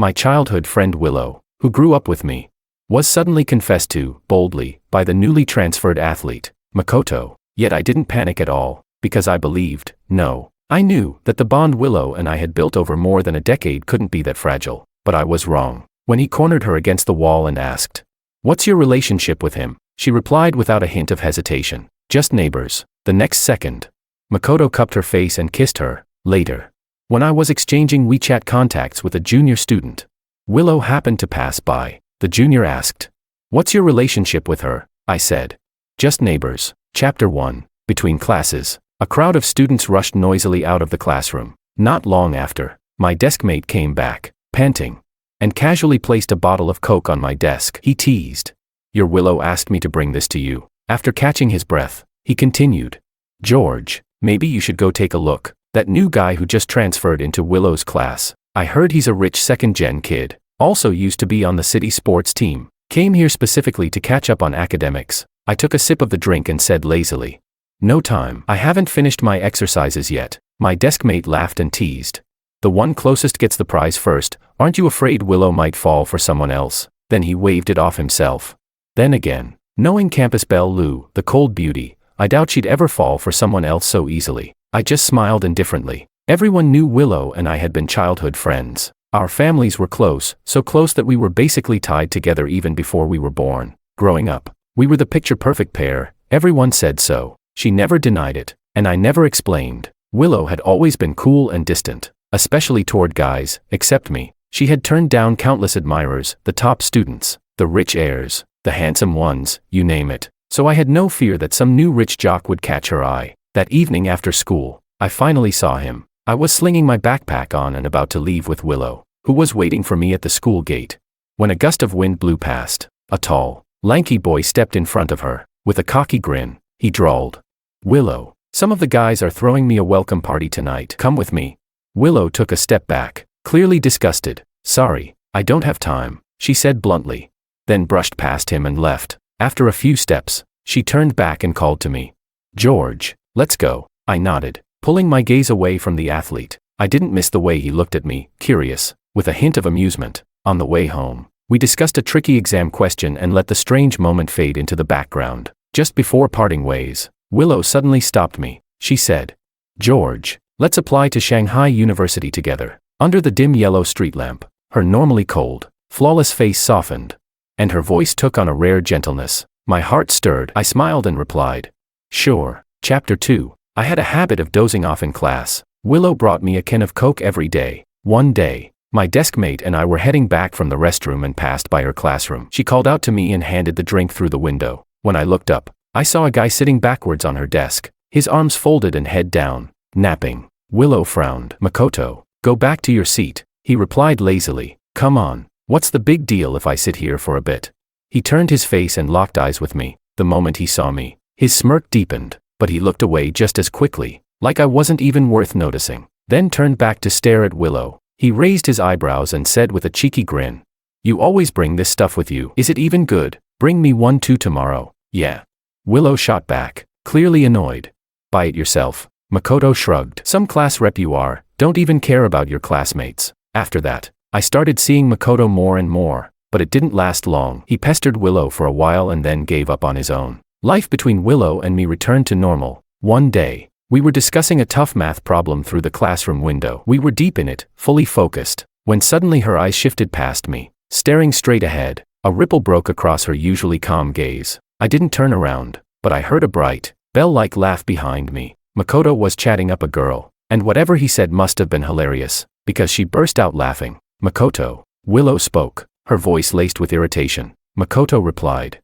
My childhood friend Willow, who grew up with me, was suddenly confessed to, boldly, by the newly transferred athlete, Makoto. Yet I didn't panic at all, because I believed, no, I knew that the bond Willow and I had built over more than a decade couldn't be that fragile. But I was wrong. When he cornered her against the wall and asked, "What's your relationship with him?" she replied without a hint of hesitation, "Just neighbors." The next second, Makoto cupped her face and kissed her. Later, when I was exchanging WeChat contacts with a junior student, Willow happened to pass by. The junior asked, "What's your relationship with her?" I said, "Just neighbors." Chapter 1. Between classes, a crowd of students rushed noisily out of the classroom. Not long after, my deskmate came back, panting, and casually placed a bottle of Coke on my desk. He teased, "Your Willow asked me to bring this to you." After catching his breath, he continued, "George, maybe you should go take a look. That new guy who just transferred into Willow's class. I heard he's a rich second-gen kid, also used to be on the city sports team. Came here specifically to catch up on academics." I took a sip of the drink and said lazily, "No time. I haven't finished my exercises yet." My deskmate laughed and teased, "The one closest gets the prize first. Aren't you afraid Willow might fall for someone else?" Then he waved it off himself. Then again, knowing Campus Belle Lou, the cold beauty, I doubt she'd ever fall for someone else so easily. I just smiled indifferently. Everyone knew Willow and I had been childhood friends. Our families were close, so close that we were basically tied together even before we were born. Growing up, we were the picture-perfect pair. Everyone said so. She never denied it, and I never explained. Willow had always been cool and distant, especially toward guys, except me. She had turned down countless admirers, the top students, the rich heirs, the handsome ones, you name it. So I had no fear that some new rich jock would catch her eye. That evening after school, I finally saw him. I was slinging my backpack on and about to leave with Willow, who was waiting for me at the school gate, when a gust of wind blew past. A tall, lanky boy stepped in front of her. With a cocky grin, he drawled, "Willow, some of the guys are throwing me a welcome party tonight. Come with me." Willow took a step back, clearly disgusted. "Sorry, I don't have time," she said bluntly, then brushed past him and left. After a few steps, she turned back and called to me, "George, let's go." I nodded, pulling my gaze away from the athlete. I didn't miss the way he looked at me, curious, with a hint of amusement. On the way home, we discussed a tricky exam question and let the strange moment fade into the background. Just before parting ways, Willow suddenly stopped me. She said, "George, let's apply to Shanghai University together." Under the dim yellow street lamp, her normally cold, flawless face softened, and her voice took on a rare gentleness. My heart stirred. I smiled and replied, "Sure." Chapter 2. I had a habit of dozing off in class. Willow brought me a can of Coke every day. One day, my deskmate and I were heading back from the restroom and passed by her classroom. She called out to me and handed the drink through the window. When I looked up, I saw a guy sitting backwards on her desk, his arms folded and head down, napping. Willow frowned. "Makoto, go back to your seat," he replied lazily. "Come on, what's the big deal if I sit here for a bit?" He turned his face and locked eyes with me. The moment he saw me, his smirk deepened, but he looked away just as quickly, like I wasn't even worth noticing. Then turned back to stare at Willow. He raised his eyebrows and said with a cheeky grin, "You always bring this stuff with you. Is it even good? Bring me one too tomorrow." "Yeah." Willow shot back, clearly annoyed. "Buy it yourself." Makoto shrugged. "Some class rep you are, don't even care about your classmates." After that, I started seeing Makoto more and more, but it didn't last long. He pestered Willow for a while and then gave up on his own. Life between Willow and me returned to normal. One day, we were discussing a tough math problem through the classroom window. We were deep in it, fully focused, when suddenly her eyes shifted past me, staring straight ahead. A ripple broke across her usually calm gaze. I didn't turn around, but I heard a bright, bell-like laugh behind me. Makoto was chatting up a girl, and whatever he said must have been hilarious, because she burst out laughing. "Makoto." Willow spoke, her voice laced with irritation. Makoto replied,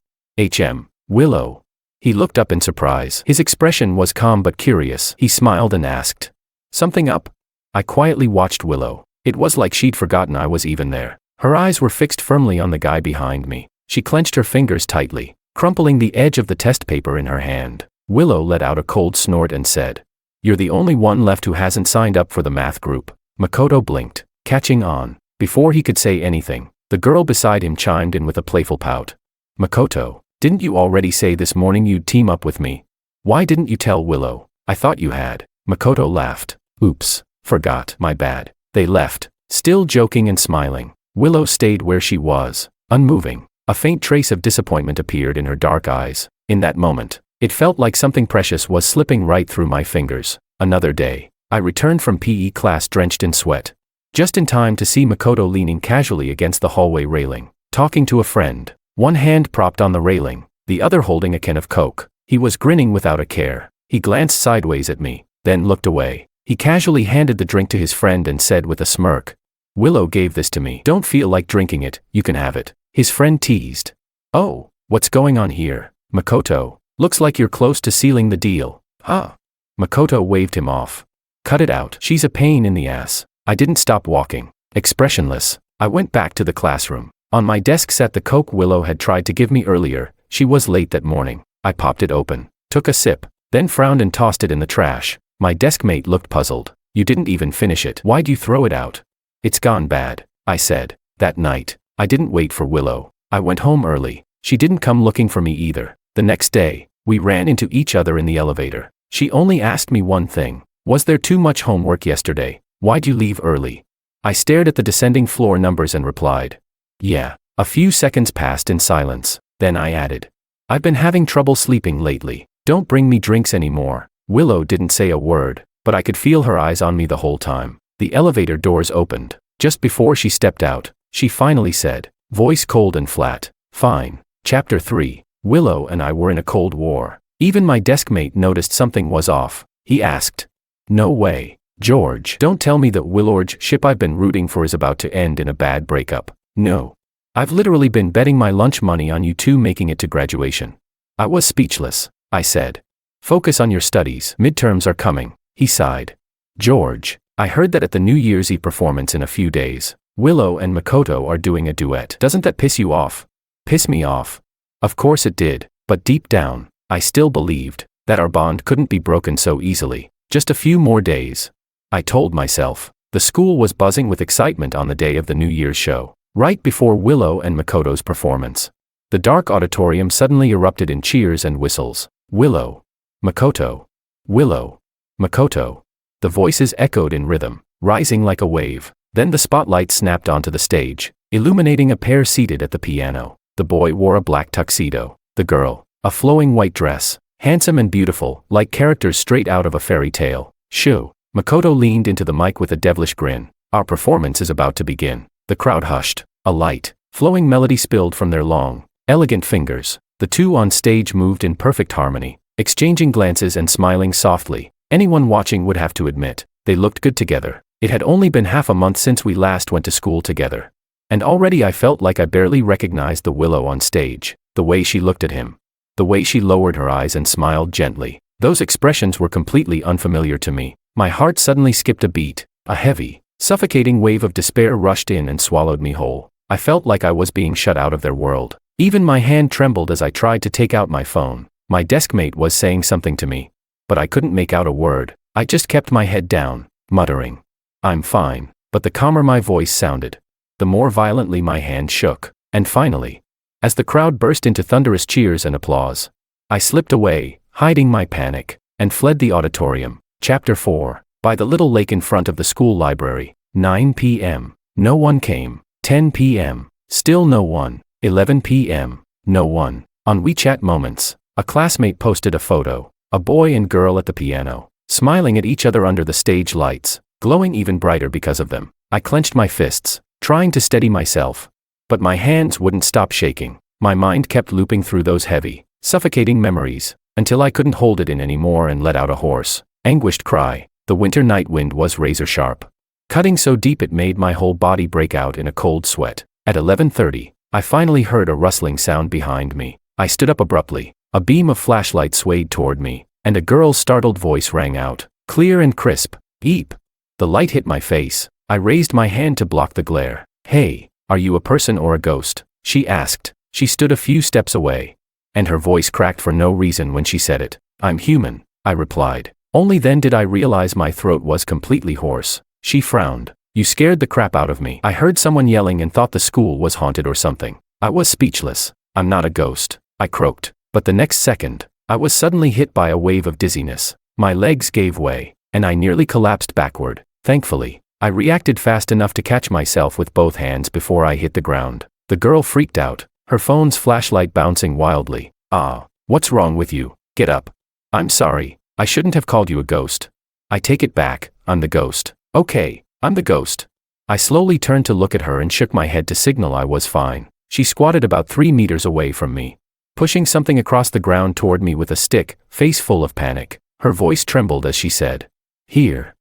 Willow." He looked up in surprise. His expression was calm but curious. He smiled and asked, "Something up?" I quietly watched Willow. It was like she'd forgotten I was even there. Her eyes were fixed firmly on the guy behind me. She clenched her fingers tightly, crumpling the edge of the test paper in her hand. Willow let out a cold snort and said, "You're the only one left who hasn't signed up for the math group." Makoto blinked, catching on. Before he could say anything, the girl beside him chimed in with a playful pout. "Makoto, didn't you already say this morning you'd team up with me? Why didn't you tell Willow? I thought you had." Makoto laughed. "Oops, forgot, my bad." They left, still joking and smiling. Willow stayed where she was, unmoving. A faint trace of disappointment appeared in her dark eyes. In that moment, it felt like something precious was slipping right through my fingers. Another day. I returned from PE class drenched in sweat. Just in time to see Makoto leaning casually against the hallway railing, talking to a friend. One hand propped on the railing, the other holding a can of Coke. He was grinning without a care. He glanced sideways at me, then looked away. He casually handed the drink to his friend and said with a smirk, "Willow gave this to me. Don't feel like drinking it, you can have it." His friend teased. "Oh, what's going on here, Makoto? Looks like you're close to sealing the deal." "Huh?" Makoto waved him off. "Cut it out. She's a pain in the ass." I didn't stop walking. Expressionless, I went back to the classroom. On my desk sat the Coke Willow had tried to give me earlier. She was late that morning. I popped it open, took a sip, then frowned and tossed it in the trash. My desk mate looked puzzled. "You didn't even finish it. Why'd you throw it out?" "It's gone bad," I said. That night, I didn't wait for Willow. I went home early. She didn't come looking for me either. The next day, we ran into each other in the elevator. She only asked me one thing. "Was there too much homework yesterday? Why'd you leave early?" I stared at the descending floor numbers and replied, "Yeah." A few seconds passed in silence. Then I added, "I've been having trouble sleeping lately. Don't bring me drinks anymore." Willow didn't say a word, but I could feel her eyes on me the whole time. The elevator doors opened. Just before she stepped out, she finally said, voice cold and flat, "Fine." Chapter 3. Willow and I were in a cold war. Even my desk mate noticed something was off. He asked, "No way, George. Don't tell me that Willow's ship I've been rooting for is about to end in a bad breakup." "No. I've literally been betting my lunch money on you two making it to graduation." I was speechless. I said, "Focus on your studies. Midterms are coming." He sighed. "George, I heard that at the New Year's Eve performance in a few days, Willow and Makoto are doing a duet. Doesn't that piss you off?" "Piss me off?" Of course it did, but deep down, I still believed that our bond couldn't be broken so easily. Just a few more days, I told myself. The school was buzzing with excitement on the day of the New Year's show, right before Willow and Makoto's performance. The dark auditorium suddenly erupted in cheers and whistles. "Willow. Makoto. Willow. Makoto." The voices echoed in rhythm, rising like a wave. Then the spotlight snapped onto the stage, illuminating a pair seated at the piano. The boy wore a black tuxedo. The girl, a flowing white dress, handsome and beautiful, like characters straight out of a fairy tale. "Shoo." Makoto leaned into the mic with a devilish grin. "Our performance is about to begin." The crowd hushed. A light, flowing melody spilled from their long, elegant fingers. The two on stage moved in perfect harmony, exchanging glances and smiling softly. Anyone watching would have to admit, they looked good together. It had only been half a month since we last went to school together. And already I felt like I barely recognized the Willow on stage. The way she looked at him. The way she lowered her eyes and smiled gently. Those expressions were completely unfamiliar to me. My heart suddenly skipped a beat. A heavy, suffocating wave of despair rushed in and swallowed me whole. I felt like I was being shut out of their world. Even my hand trembled as I tried to take out my phone. My deskmate was saying something to me, but I couldn't make out a word. I just kept my head down, muttering, "I'm fine." But the calmer my voice sounded, the more violently my hand shook. And finally, as the crowd burst into thunderous cheers and applause, I slipped away, hiding my panic, and fled the auditorium. Chapter 4. By the little lake in front of the school library. 9 p.m. No one came. 10 p.m. Still no one. 11 p.m. No one. On WeChat Moments, a classmate posted a photo. A boy and girl at the piano, smiling at each other under the stage lights, glowing even brighter because of them. I clenched my fists, trying to steady myself. But my hands wouldn't stop shaking. My mind kept looping through those heavy, suffocating memories, until I couldn't hold it in anymore and let out a hoarse, anguished cry. The winter night wind was razor sharp, cutting so deep it made my whole body break out in a cold sweat. At 11:30, I finally heard a rustling sound behind me. I stood up abruptly. A beam of flashlight swayed toward me, and a girl's startled voice rang out, clear and crisp. "Eep." The light hit my face. I raised my hand to block the glare. "Hey, are you a person or a ghost?" she asked. She stood a few steps away, and her voice cracked for no reason when she said it. "I'm human," I replied. Only then did I realize my throat was completely hoarse. She frowned. "You scared the crap out of me. I heard someone yelling and thought the school was haunted or something." I was speechless. "I'm not a ghost," I croaked. But the next second, I was suddenly hit by a wave of dizziness. My legs gave way, and I nearly collapsed backward. Thankfully, I reacted fast enough to catch myself with both hands before I hit the ground. The girl freaked out, her phone's flashlight bouncing wildly. "Ah, what's wrong with you? Get up." "I'm sorry, I shouldn't have called you a ghost." "I take it back, I'm the ghost." "Okay, I'm the ghost." I slowly turned to look at her and shook my head to signal I was fine. She squatted about 3 meters away from me, pushing something across the ground toward me with a stick, face full of panic. Her voice trembled as she said, "Here,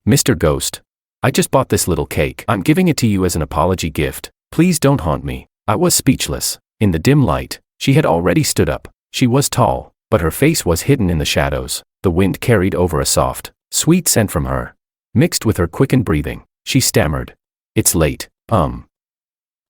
Mr. Ghost. I just bought this little cake. I'm giving it to you as an apology gift. Please don't haunt me." I was speechless. In the dim light, she had already stood up. She was tall, but her face was hidden in the shadows. The wind carried over a soft, sweet scent from her, mixed with her quickened breathing. She stammered, "It's late,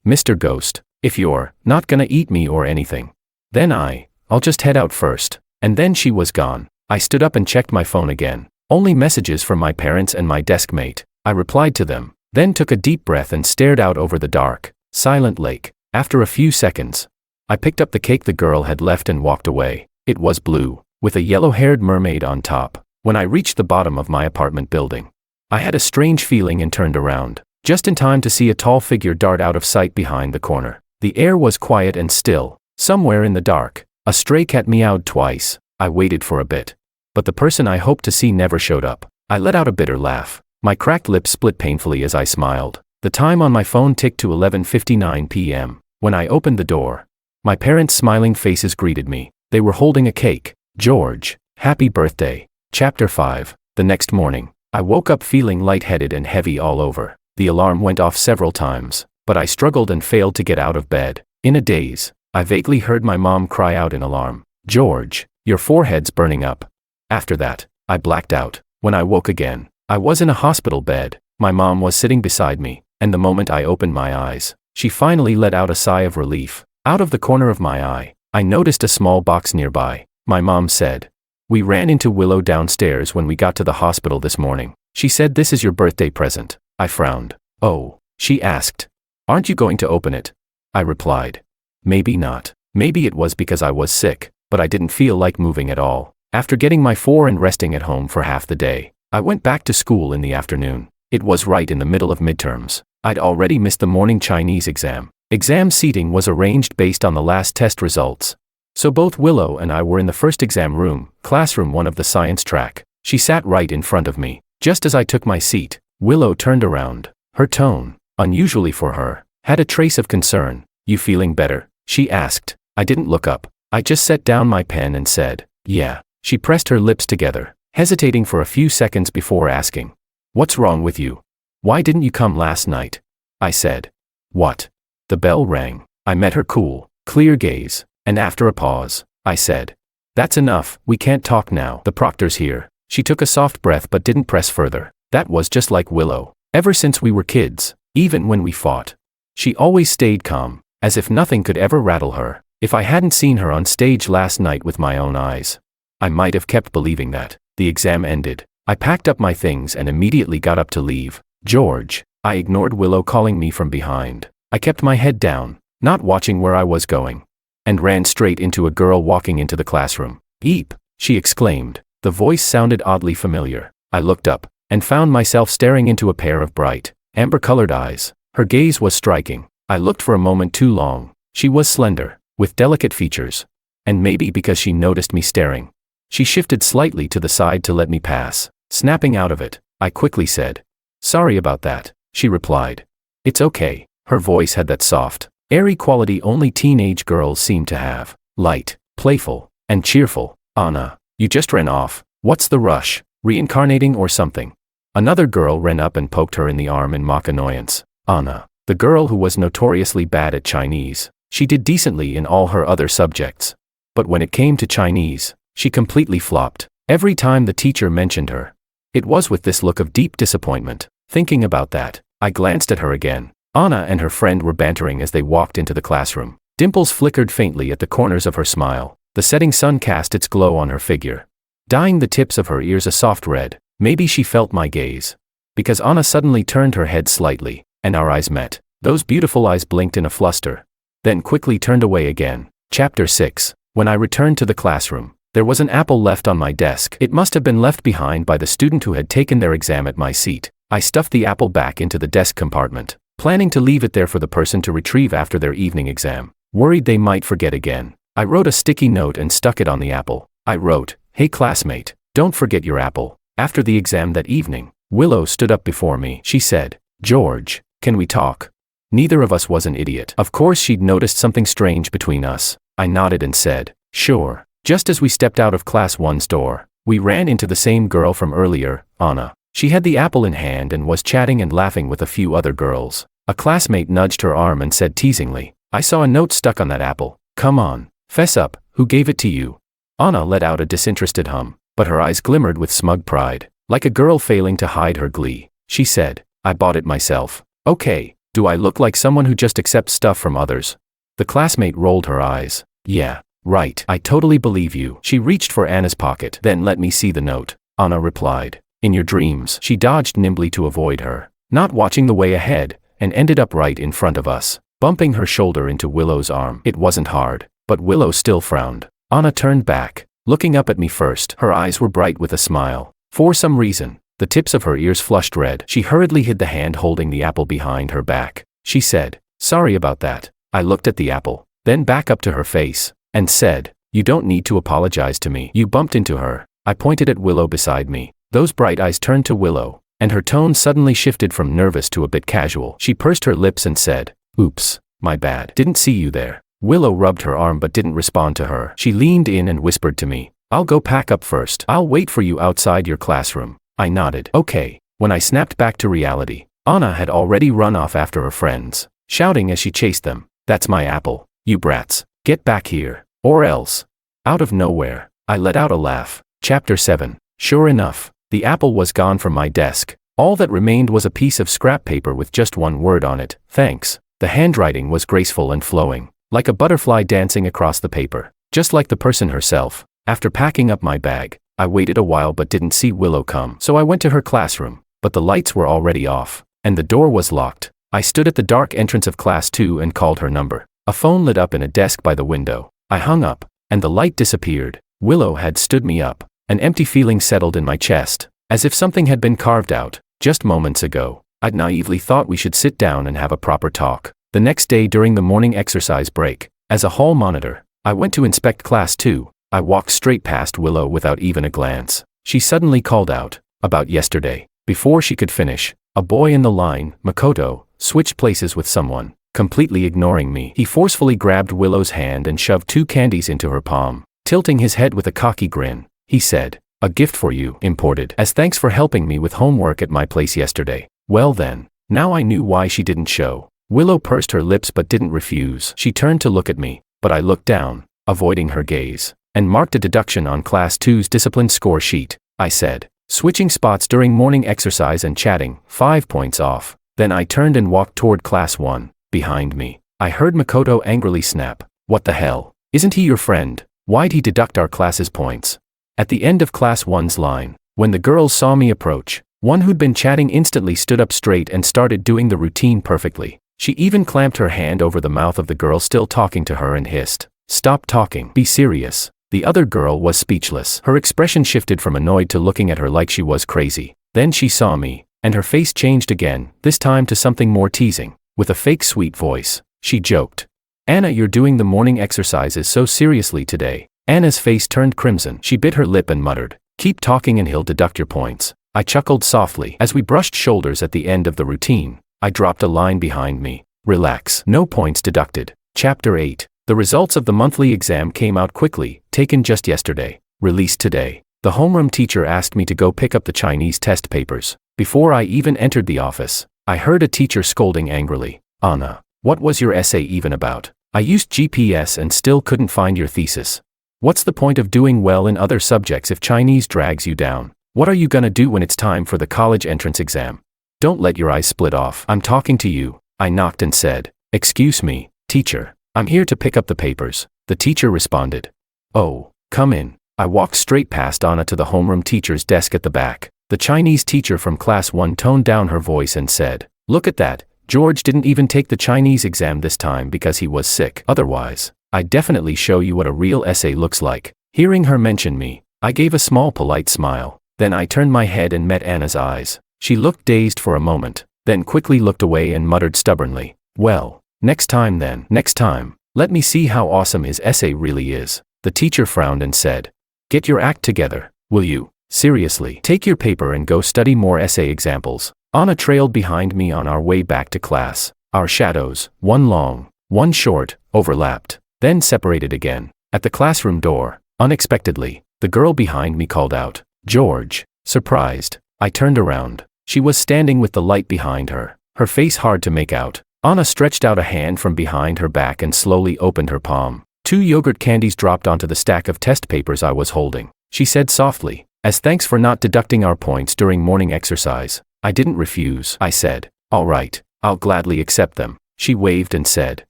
Mr. Ghost. If you're not gonna eat me or anything, then I'll just head out first." And then she was gone. I stood up and checked my phone again. Only messages from my parents and my desk mate. I replied to them, then took a deep breath and stared out over the dark, silent lake. After a few seconds, I picked up the cake the girl had left and walked away. It was blue, with a yellow-haired mermaid on top. When I reached the bottom of my apartment building, I had a strange feeling and turned around, just in time to see a tall figure dart out of sight behind the corner. The air was quiet and still. Somewhere in the dark, a stray cat meowed twice. I waited for a bit, but the person I hoped to see never showed up. I let out a bitter laugh. My cracked lips split painfully as I smiled. The time on my phone ticked to 11:59 p.m. When I opened the door, my parents' smiling faces greeted me. They were holding a cake. "George, happy birthday." Chapter 5. The next morning, I woke up feeling lightheaded and heavy all over. The alarm went off several times, but I struggled and failed to get out of bed. In a daze, I vaguely heard my mom cry out in alarm, "George, your forehead's burning up." After that, I blacked out. When I woke again, I was in a hospital bed. My mom was sitting beside me, and the moment I opened my eyes, she finally let out a sigh of relief. Out of the corner of my eye, I noticed a small box nearby. My mom said, "We ran into Willow downstairs when we got to the hospital this morning. She said this is your birthday present." I frowned. "Oh," she asked. "Aren't you going to open it?" I replied, "Maybe not." Maybe it was because I was sick, but I didn't feel like moving at all. After getting my 4 and resting at home for half the day, I went back to school in the afternoon. It was right in the middle of midterms. I'd already missed the morning Chinese exam. Exam seating was arranged based on the last test results. So both Willow and I were in the first exam room, classroom 1 of the science track. She sat right in front of me. Just as I took my seat, Willow turned around. Her tone, unusually for her, had a trace of concern. "You feeling better?" she asked. I didn't look up. I just set down my pen and said, "Yeah." She pressed her lips together, hesitating for a few seconds before asking, "What's wrong with you? Why didn't you come last night?" I said, "What?" The bell rang. I met her cool, clear gaze, and after a pause, I said, "That's enough, we can't talk now. The proctor's here." She took a soft breath but didn't press further. That was just like Willow. Ever since we were kids, even when we fought, she always stayed calm, as if nothing could ever rattle her. If I hadn't seen her on stage last night with my own eyes, I might have kept believing that. The exam ended. I packed up my things and immediately got up to leave. "George." I ignored Willow calling me from behind. I kept my head down, not watching where I was going, and ran straight into a girl walking into the classroom. "Eep," she exclaimed. The voice sounded oddly familiar. I looked up, and found myself staring into a pair of bright, amber-colored eyes. Her gaze was striking. I looked for a moment too long. She was slender, with delicate features, and maybe because she noticed me staring, she shifted slightly to the side to let me pass. Snapping out of it, I quickly said, "Sorry about that," she replied. "It's okay." Her voice had that soft, airy quality only teenage girls seem to have. Light, playful, and cheerful. "Anna, you just ran off. What's the rush? Reincarnating or something?" Another girl ran up and poked her in the arm in mock annoyance. Anna, the girl who was notoriously bad at Chinese. She did decently in all her other subjects, but when it came to Chinese, she completely flopped. Every time the teacher mentioned her, it was with this look of deep disappointment. Thinking about that, I glanced at her again. Anna and her friend were bantering as they walked into the classroom. Dimples flickered faintly at the corners of her smile. The setting sun cast its glow on her figure, dyeing the tips of her ears a soft red. Maybe she felt my gaze, because Anna suddenly turned her head slightly, and our eyes met. Those beautiful eyes blinked in a fluster, then quickly turned away again. Chapter 6. When I returned to the classroom, there was an apple left on my desk. It must have been left behind by the student who had taken their exam at my seat. I stuffed the apple back into the desk compartment, planning to leave it there for the person to retrieve after their evening exam, worried they might forget again. I wrote a sticky note and stuck it on the apple. I wrote, "Hey classmate, don't forget your apple." After the exam that evening, Willow stood up before me. She said, "George, can we talk?" Neither of us was an idiot. Of course she'd noticed something strange between us. I nodded and said, "Sure." Just as we stepped out of Class 1's door, we ran into the same girl from earlier, Anna. She had the apple in hand and was chatting and laughing with a few other girls. A classmate nudged her arm and said teasingly, "I saw a note stuck on that apple. Come on, fess up, who gave it to you?" Anna let out a disinterested hum, but her eyes glimmered with smug pride. Like a girl failing to hide her glee, she said, "I bought it myself." "Okay, do I look like someone who just accepts stuff from others?" The classmate rolled her eyes. "Yeah, right. I totally believe you." She reached for Anna's pocket. "Then let me see the note," Anna replied. In your dreams. She dodged nimbly to avoid her, not watching the way ahead, and ended up right in front of us, bumping her shoulder into Willow's arm. It wasn't hard, but Willow still frowned. Anna turned back, looking up at me first. Her eyes were bright with a smile. For some reason, the tips of her ears flushed red. She hurriedly hid the hand holding the apple behind her back. She said, "Sorry about that." I looked at the apple, then back up to her face, and said, "You don't need to apologize to me. You bumped into her." I pointed at Willow beside me. Those bright eyes turned to Willow, and her tone suddenly shifted from nervous to a bit casual. She pursed her lips and said, "Oops, my bad. Didn't see you there." Willow rubbed her arm but didn't respond to her. She leaned in and whispered to me, "I'll go pack up first. I'll wait for you outside your classroom." I nodded. Okay. When I snapped back to reality, Anna had already run off after her friends, shouting as she chased them, "That's my apple, you brats. Get back here, or else." Out of nowhere, I let out a laugh. Chapter 7. Sure enough, the apple was gone from my desk. All that remained was a piece of scrap paper with just one word on it, "Thanks." The handwriting was graceful and flowing, like a butterfly dancing across the paper, just like the person herself. After packing up my bag, I waited a while but didn't see Willow come. So I went to her classroom, but the lights were already off, and the door was locked. I stood at the dark entrance of Class 2 and called her number. A phone lit up in a desk by the window. I hung up, and the light disappeared. Willow had stood me up. An empty feeling settled in my chest, as if something had been carved out. Just moments ago, I'd naively thought we should sit down and have a proper talk. The next day during the morning exercise break, as a hall monitor, I went to inspect Class 2. I walked straight past Willow without even a glance. She suddenly called out, "About yesterday." Before she could finish, a boy in the line, Makoto, switched places with someone. Completely ignoring me, he forcefully grabbed Willow's hand and shoved 2 candies into her palm. Tilting his head with a cocky grin, he said, "A gift for you, imported, as thanks for helping me with homework at my place yesterday." Well then, now I knew why she didn't show. Willow pursed her lips but didn't refuse. She turned to look at me, but I looked down, avoiding her gaze, and marked a deduction on Class 2's discipline score sheet. I said, "Switching spots during morning exercise and chatting, 5 points off." Then I turned and walked toward Class 1. Behind me, I heard Makoto angrily snap, "What the hell? Isn't he your friend? Why'd he deduct our class's points?" At the end of Class 1's line, when the girls saw me approach, one who'd been chatting instantly stood up straight and started doing the routine perfectly. She even clamped her hand over the mouth of the girl still talking to her and hissed, "Stop talking, be serious." The other girl was speechless. Her expression shifted from annoyed to looking at her like she was crazy. Then she saw me, and her face changed again, this time to something more teasing. With a fake sweet voice, she joked, "Anna, you're doing the morning exercises so seriously today." Anna's face turned crimson. She bit her lip and muttered, "Keep talking and he'll deduct your points." I chuckled softly. As we brushed shoulders at the end of the routine, I dropped a line behind me, "Relax, no points deducted." Chapter 8. The results of the monthly exam came out quickly, taken just yesterday, released today. The homeroom teacher asked me to go pick up the Chinese test papers. Before I even entered the office, I heard a teacher scolding angrily, "Anna, what was your essay even about? I used GPS and still couldn't find your thesis. What's the point of doing well in other subjects if Chinese drags you down? What are you gonna do when it's time for the college entrance exam? Don't let your eyes split off. I'm talking to you." I knocked and said, "Excuse me, teacher. I'm here to pick up the papers." The teacher responded, "Oh, come in." I walked straight past Anna to the homeroom teacher's desk at the back. The Chinese teacher from Class 1 toned down her voice and said, "Look at that. George didn't even take the Chinese exam this time because he was sick. Otherwise, I'd definitely show you what a real essay looks like." Hearing her mention me, I gave a small polite smile. Then I turned my head and met Anna's eyes. She looked dazed for a moment, then quickly looked away and muttered stubbornly, "Well, next time then. Next time. Let me see how awesome his essay really is." The teacher frowned and said, "Get your act together, will you? Seriously, take your paper and go study more essay examples." Anna trailed behind me on our way back to class. Our shadows, one long, one short, overlapped, then separated again. At the classroom door, unexpectedly, the girl behind me called out, "George." Surprised, I turned around. She was standing with the light behind her, her face hard to make out. Anna stretched out a hand from behind her back and slowly opened her palm. 2 yogurt candies dropped onto the stack of test papers I was holding. She said softly, "As thanks for not deducting our points during morning exercise." I didn't refuse. I said, "All right, I'll gladly accept them." She waved and said,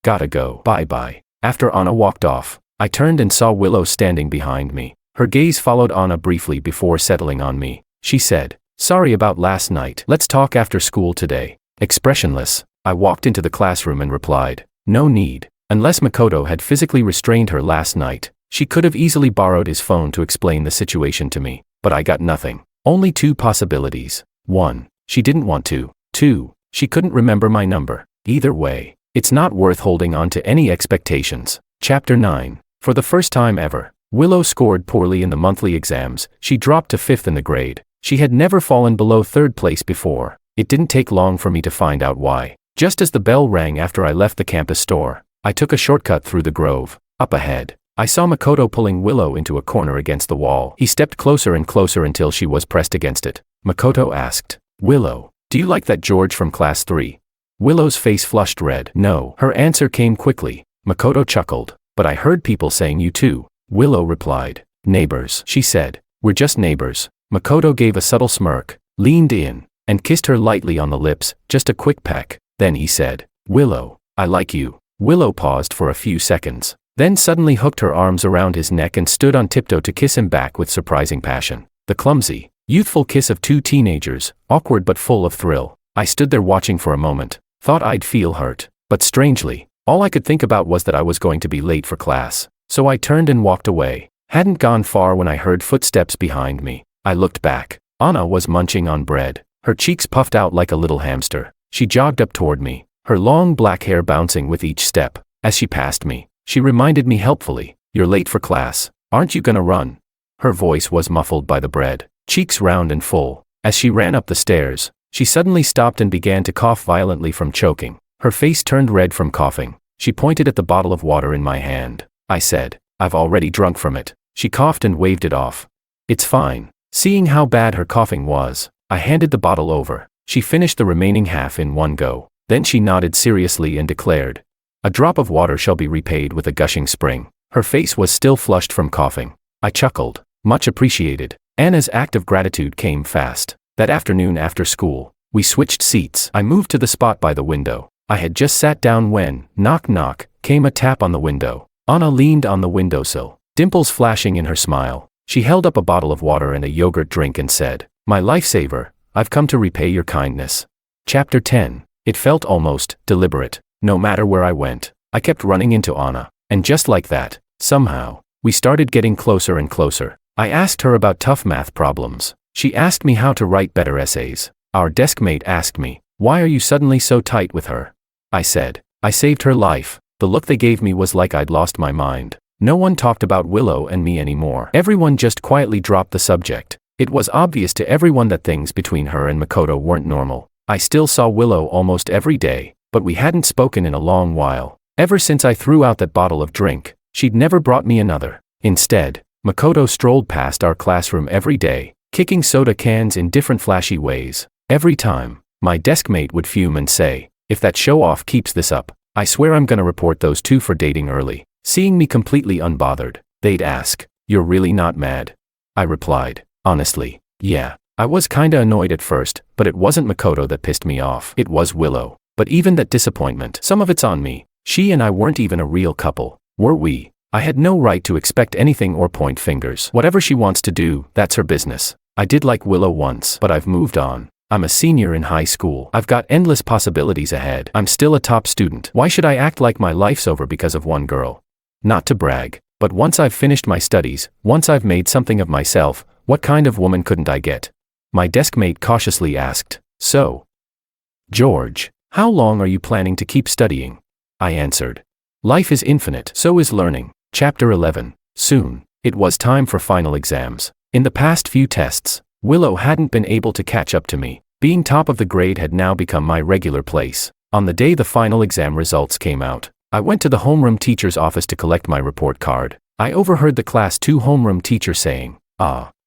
"Gotta go. Bye-bye." After Anna walked off, I turned and saw Willow standing behind me. Her gaze followed Anna briefly before settling on me. She said, "Sorry about last night. Let's talk after school today." Expressionless, I walked into the classroom and replied, "No need." Unless Makoto had physically restrained her last night, she could have easily borrowed his phone to explain the situation to me. But I got nothing. Only 2 possibilities. 1, she didn't want to. 2, she couldn't remember my number. Either way, it's not worth holding on to any expectations. Chapter 9. For the first time ever, Willow scored poorly in the monthly exams. She dropped to 5th in the grade. She had never fallen below 3rd place before. It didn't take long for me to find out why. Just as the bell rang after I left the campus store, I took a shortcut through the grove. Up ahead, I saw Makoto pulling Willow into a corner against the wall. He stepped closer and closer until she was pressed against it. Makoto asked, "Willow, do you like that George from class 3? Willow's face flushed red. "No." Her answer came quickly. Makoto chuckled, "But I heard people saying you too." Willow replied, "Neighbors," she said. "We're just neighbors." Makoto gave a subtle smirk, leaned in, and kissed her lightly on the lips, just a quick peck. Then he said, "Willow, I like you." Willow paused for a few seconds, then suddenly hooked her arms around his neck and stood on tiptoe to kiss him back with surprising passion. The clumsy, youthful kiss of 2 teenagers, awkward but full of thrill. I stood there watching for a moment, thought I'd feel hurt, but strangely, all I could think about was that I was going to be late for class. So I turned and walked away. Hadn't gone far when I heard footsteps behind me. I looked back. Anna was munching on bread, her cheeks puffed out like a little hamster. She jogged up toward me, her long black hair bouncing with each step. As she passed me, she reminded me helpfully, "You're late for class. Aren't you gonna run?" Her voice was muffled by the bread, cheeks round and full. As she ran up the stairs, she suddenly stopped and began to cough violently from choking. Her face turned red from coughing. She pointed at the bottle of water in my hand. I said, "I've already drunk from it." She coughed and waved it off. "It's fine." Seeing how bad her coughing was, I handed the bottle over. She finished the remaining half in one go. Then she nodded seriously and declared, "A drop of water shall be repaid with a gushing spring." Her face was still flushed from coughing. I chuckled. Much appreciated. Anna's act of gratitude came fast. That afternoon after school, we switched seats. I moved to the spot by the window. I had just sat down when, knock knock, came a tap on the window. Anna leaned on the windowsill, dimples flashing in her smile. She held up a bottle of water and a yogurt drink and said, "My lifesaver, I've come to repay your kindness." Chapter 10. It felt almost deliberate. No matter where I went, I kept running into Anna. And just like that, somehow, we started getting closer and closer. I asked her about tough math problems. She asked me how to write better essays. Our desk mate asked me, "Why are you suddenly so tight with her?" I said, "I saved her life." The look they gave me was like I'd lost my mind. No one talked about Willow and me anymore. Everyone just quietly dropped the subject. It was obvious to everyone that things between her and Makoto weren't normal. I still saw Willow almost every day, but we hadn't spoken in a long while. Ever since I threw out that bottle of drink, she'd never brought me another. Instead, Makoto strolled past our classroom every day, kicking soda cans in different flashy ways. Every time, my desk mate would fume and say, "If that show-off keeps this up, I swear I'm gonna report those 2 for dating early." Seeing me completely unbothered, they'd ask, "You're really not mad?" I replied, honestly, "Yeah." I was kinda annoyed at first, but it wasn't Makoto that pissed me off. It was Willow. But even that disappointment, some of it's on me. She and I weren't even a real couple, were we? I had no right to expect anything or point fingers. Whatever she wants to do, that's her business. I did like Willow once, but I've moved on. I'm a senior in high school. I've got endless possibilities ahead. I'm still a top student. Why should I act like my life's over because of one girl? Not to brag, but once I've finished my studies, once I've made something of myself, what kind of woman couldn't I get? My deskmate cautiously asked, "So, George, how long are you planning to keep studying?" I answered, "Life is infinite, so is learning." Chapter 11. Soon, it was time for final exams. In the past few tests, Willow hadn't been able to catch up to me. Being top of the grade had now become my regular place. On the day the final exam results came out, I went to the homeroom teacher's office to collect my report card. I overheard the Class 2 homeroom teacher saying,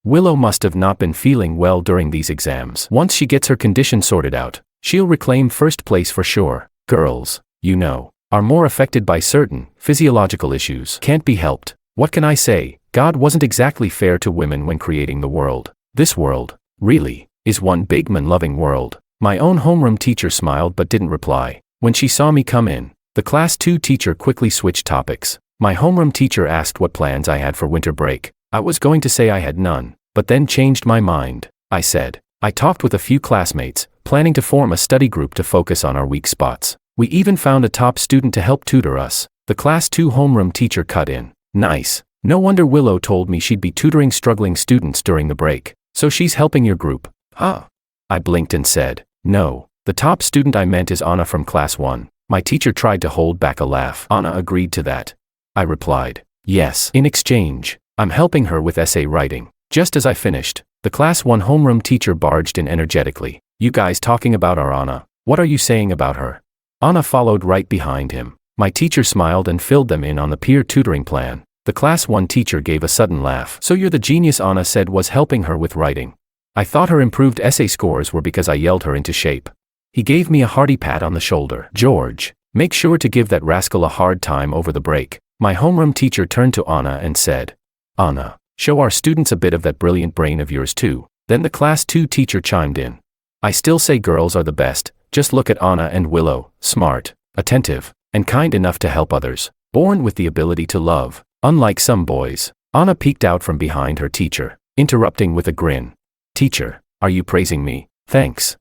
Willow must have not been feeling well during these exams. Once she gets her condition sorted out, she'll reclaim first place for sure. Girls, you know, are more affected by certain physiological issues. Can't be helped. What can I say? God wasn't exactly fair to women when creating the world. This world, really, is one big man-loving world. My own homeroom teacher smiled but didn't reply. When she saw me come in, the Class 2 teacher quickly switched topics. My homeroom teacher asked what plans I had for winter break. I was going to say I had none, but then changed my mind. I said, I talked with a few classmates, planning to form a study group to focus on our weak spots. We even found a top student to help tutor us. The Class 2 homeroom teacher cut in. Nice. No wonder Willow told me she'd be tutoring struggling students during the break. So she's helping your group? Huh? I blinked and said, no. The top student I meant is Anna from Class 1. My teacher tried to hold back a laugh. Anna agreed to that. I replied, yes. In exchange, I'm helping her with essay writing. Just as I finished, the Class 1 homeroom teacher barged in energetically. You guys talking about our Anna? What are you saying about her? Anna followed right behind him. My teacher smiled and filled them in on the peer tutoring plan. The Class 1 teacher gave a sudden laugh. So you're the genius Anna said was helping her with writing. I thought her improved essay scores were because I yelled her into shape. He gave me a hearty pat on the shoulder. George, make sure to give that rascal a hard time over the break. My homeroom teacher turned to Anna and said, Anna, show our students a bit of that brilliant brain of yours too. Then the Class 2 teacher chimed in. I still say girls are the best. Just look at Anna and Willow, smart, attentive, and kind enough to help others, born with the ability to love. Unlike some boys, Anna peeked out from behind her teacher, interrupting with a grin. Teacher, are you praising me? Thanks,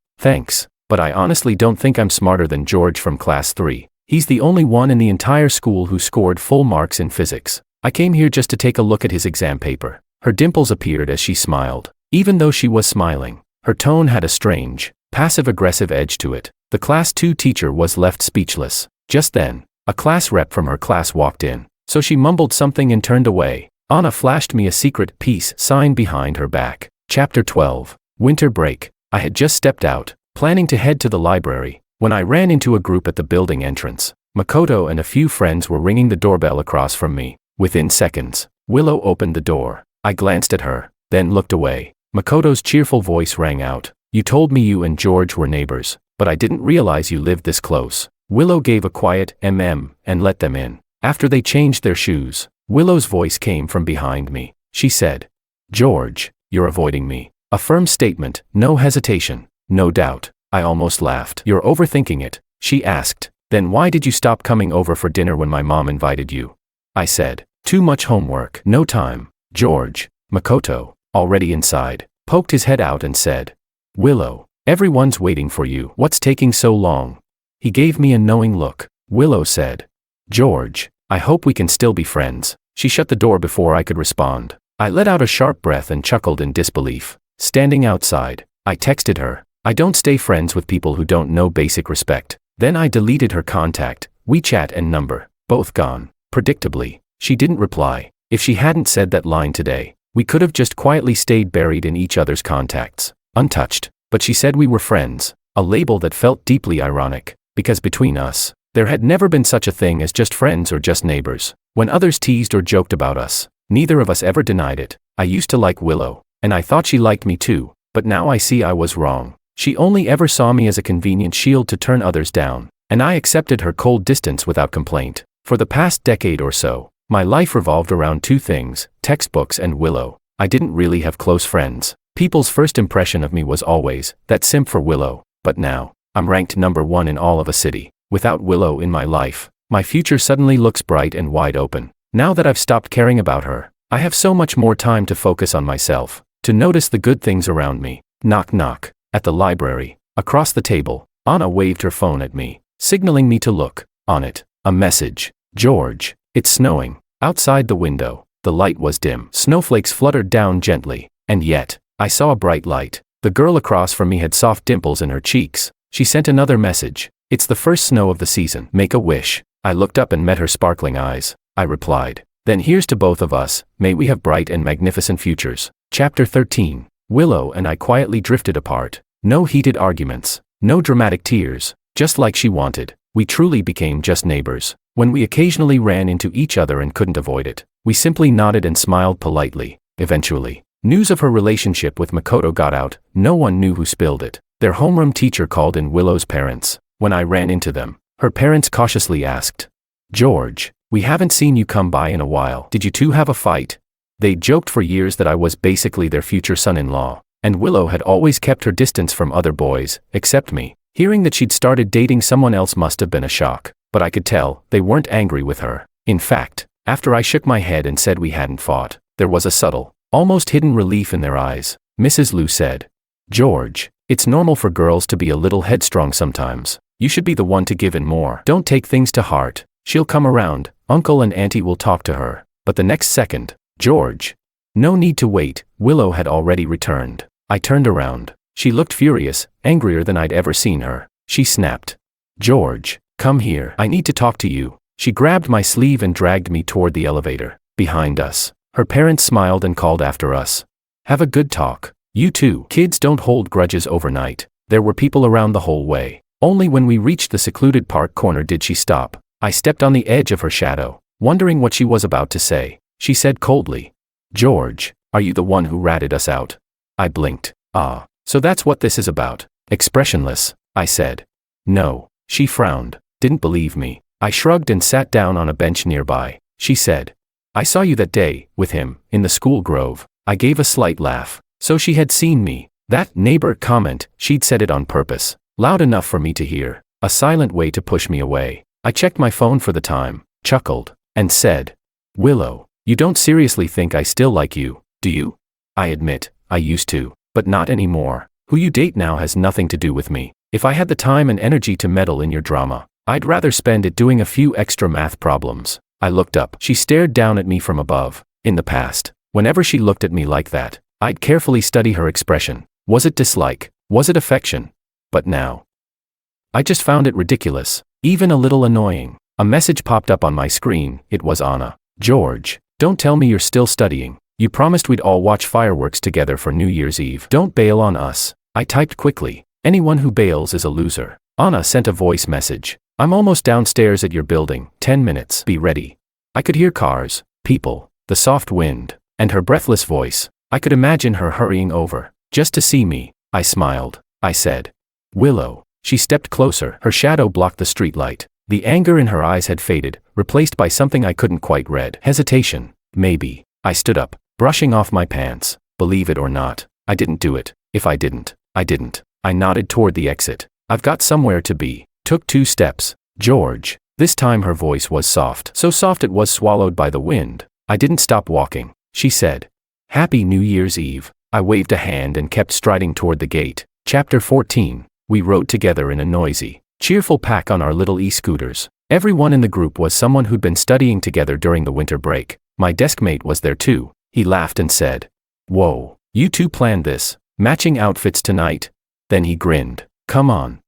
but I honestly don't think I'm smarter than George from Class 3. He's the only one in the entire school who scored full marks in physics. I came here just to take a look at his exam paper. Her dimples appeared as she smiled. Even though she was smiling, her tone had a strange, passive-aggressive edge to it. The Class 2 teacher was left speechless. Just then, a class rep from her class walked in, so she mumbled something and turned away. Anna flashed me a secret peace sign behind her back. Chapter 12. Winter break. I had just stepped out, planning to head to the library, when I ran into a group at the building entrance. Makoto and a few friends were ringing the doorbell across from me. Within seconds, Willow opened the door. I glanced at her, then looked away. Makoto's cheerful voice rang out. You told me you and George were neighbors, but I didn't realize you lived this close. Willow gave a quiet and let them in. After they changed their shoes, Willow's voice came from behind me. She said, George, you're avoiding me. A firm statement, no hesitation, no doubt. I almost laughed. You're overthinking it, she asked. Then why did you stop coming over for dinner when my mom invited you? I said, too much homework, no time. George, Makoto, already inside, poked his head out and said, Willow, everyone's waiting for you. What's taking so long? He gave me a knowing look. Willow said, George, I hope we can still be friends. She shut the door before I could respond. I let out a sharp breath and chuckled in disbelief. Standing outside, I texted her, I don't stay friends with people who don't know basic respect. Then I deleted her contact, WeChat and number, both gone. Predictably, she didn't reply. If she hadn't said that line today, we could have just quietly stayed buried in each other's contacts, untouched. But she said we were friends, a label that felt deeply ironic, because between us, there had never been such a thing as just friends or just neighbors. When others teased or joked about us, neither of us ever denied it. I used to like Willow, and I thought she liked me too, but now I see I was wrong. She only ever saw me as a convenient shield to turn others down, and I accepted her cold distance without complaint. For the past decade or so, my life revolved around two things, textbooks and Willow. I didn't really have close friends. People's first impression of me was always, that simp for Willow. But now, I'm ranked number 1 in all of a city. Without Willow in my life, my future suddenly looks bright and wide open. Now that I've stopped caring about her, I have so much more time to focus on myself, to notice the good things around me. Knock knock. At the library, across the table, Anna waved her phone at me, signaling me to look. On it, a message. George, it's snowing. Outside the window, the light was dim. Snowflakes fluttered down gently, and yet, I saw a bright light. The girl across from me had soft dimples in her cheeks. She sent another message. It's the first snow of the season. Make a wish. I looked up and met her sparkling eyes. I replied. Then here's to both of us. May we have bright and magnificent futures. Chapter 13. Willow and I quietly drifted apart. No heated arguments. No dramatic tears. Just like she wanted. We truly became just neighbors. When we occasionally ran into each other and couldn't avoid it, we simply nodded and smiled politely. Eventually, news of her relationship with Makoto got out. No one knew who spilled it. Their homeroom teacher called in Willow's parents. When I ran into them, her parents cautiously asked, "George, we haven't seen you come by in a while. Did you two have a fight?" They'd joked for years that I was basically their future son-in-law, and Willow had always kept her distance from other boys, except me. Hearing that she'd started dating someone else must have been a shock, but I could tell they weren't angry with her. In fact, after I shook my head and said we hadn't fought, there was a subtle, almost hidden relief in their eyes. Mrs. Liu said, "George, it's normal for girls to be a little headstrong sometimes. You should be the one to give in more. Don't take things to heart. She'll come around. Uncle and Auntie will talk to her." But the next second, "George." No need to wait, Willow had already returned. I turned around. She looked furious, angrier than I'd ever seen her. She snapped, "George, come here. I need to talk to you." She grabbed my sleeve and dragged me toward the elevator. Behind us, her parents smiled and called after us. "Have a good talk. You too." Kids don't hold grudges overnight. There were people around the whole way. Only when we reached the secluded park corner did she stop. I stepped on the edge of her shadow, wondering what she was about to say. She said coldly, "George, are you the one who ratted us out?" I blinked. "Ah, so that's what this is about." Expressionless, I said. "No." She frowned, didn't believe me. I shrugged and sat down on a bench nearby. She said, "I saw you that day, with him, in the school grove." I gave a slight laugh. So she had seen me. That neighbor comment, she'd said it on purpose. Loud enough for me to hear. A silent way to push me away. I checked my phone for the time, chuckled, and said, "Willow, you don't seriously think I still like you, do you?" I admit, I used to, but not anymore. Who you date now has nothing to do with me. If I had the time and energy to meddle in your drama, I'd rather spend it doing a few extra math problems. I looked up. She stared down at me from above. In the past, whenever she looked at me like that, I'd carefully study her expression. Was it dislike? Was it affection? But now, I just found it ridiculous, even a little annoying. A message popped up on my screen. It was Anna. "George, don't tell me you're still studying. You promised we'd all watch fireworks together for New Year's Eve. Don't bail on us." I typed quickly. "Anyone who bails is a loser." Anna sent a voice message. "I'm almost downstairs at your building. 10 minutes. Be ready." I could hear cars, people, the soft wind, and her breathless voice. I could imagine her hurrying over, just to see me. I smiled. I said, "Willow." She stepped closer. Her shadow blocked the streetlight. The anger in her eyes had faded, replaced by something I couldn't quite read. Hesitation, maybe. I stood up, brushing off my pants. Believe it or not, I didn't do it. If I didn't, I didn't. I nodded toward the exit. "I've got somewhere to be." Took 2 steps. "George." This time her voice was soft. So soft it was swallowed by the wind. I didn't stop walking. She said, "Happy New Year's Eve." I waved a hand and kept striding toward the gate. Chapter 14. We rode together in a noisy, cheerful pack on our little e-scooters. Everyone in the group was someone who'd been studying together during the winter break. My deskmate was there too. He laughed and said, "Whoa, you two planned this? Matching outfits tonight?" Then he grinned. Come on.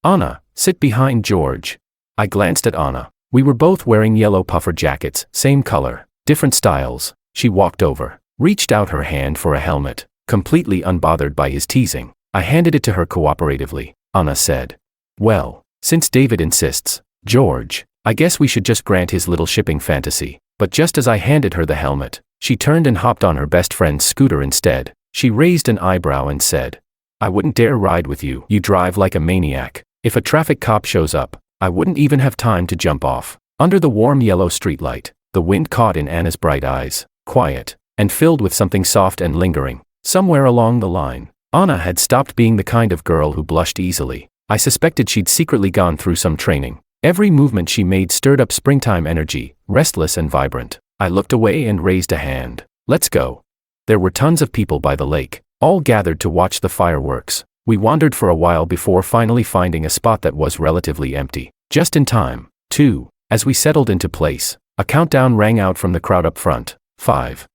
Anna, sit behind George." I glanced at Anna. We were both wearing yellow puffer jackets, same color, different styles. She walked over, reached out her hand for a helmet, completely unbothered by his teasing. I handed it to her cooperatively. Anna said, "Well, since David insists, George, I guess we should just grant his little shipping fantasy." But just as I handed her the helmet, she turned and hopped on her best friend's scooter instead. She raised an eyebrow and said, "I wouldn't dare ride with you. You drive like a maniac. If a traffic cop shows up, I wouldn't even have time to jump off." Under the warm yellow streetlight, the wind caught in Anna's bright eyes, quiet, and filled with something soft and lingering. Somewhere along the line, Anna had stopped being the kind of girl who blushed easily. I suspected she'd secretly gone through some training. Every movement she made stirred up springtime energy, restless and vibrant. I looked away and raised a hand. "Let's go." There were tons of people by the lake, all gathered to watch the fireworks. We wandered for a while before finally finding a spot that was relatively empty. Just in time, too. As we settled into place, a countdown rang out from the crowd up front. 5,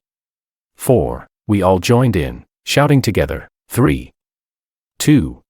4. We all joined in, shouting together. 3, 2,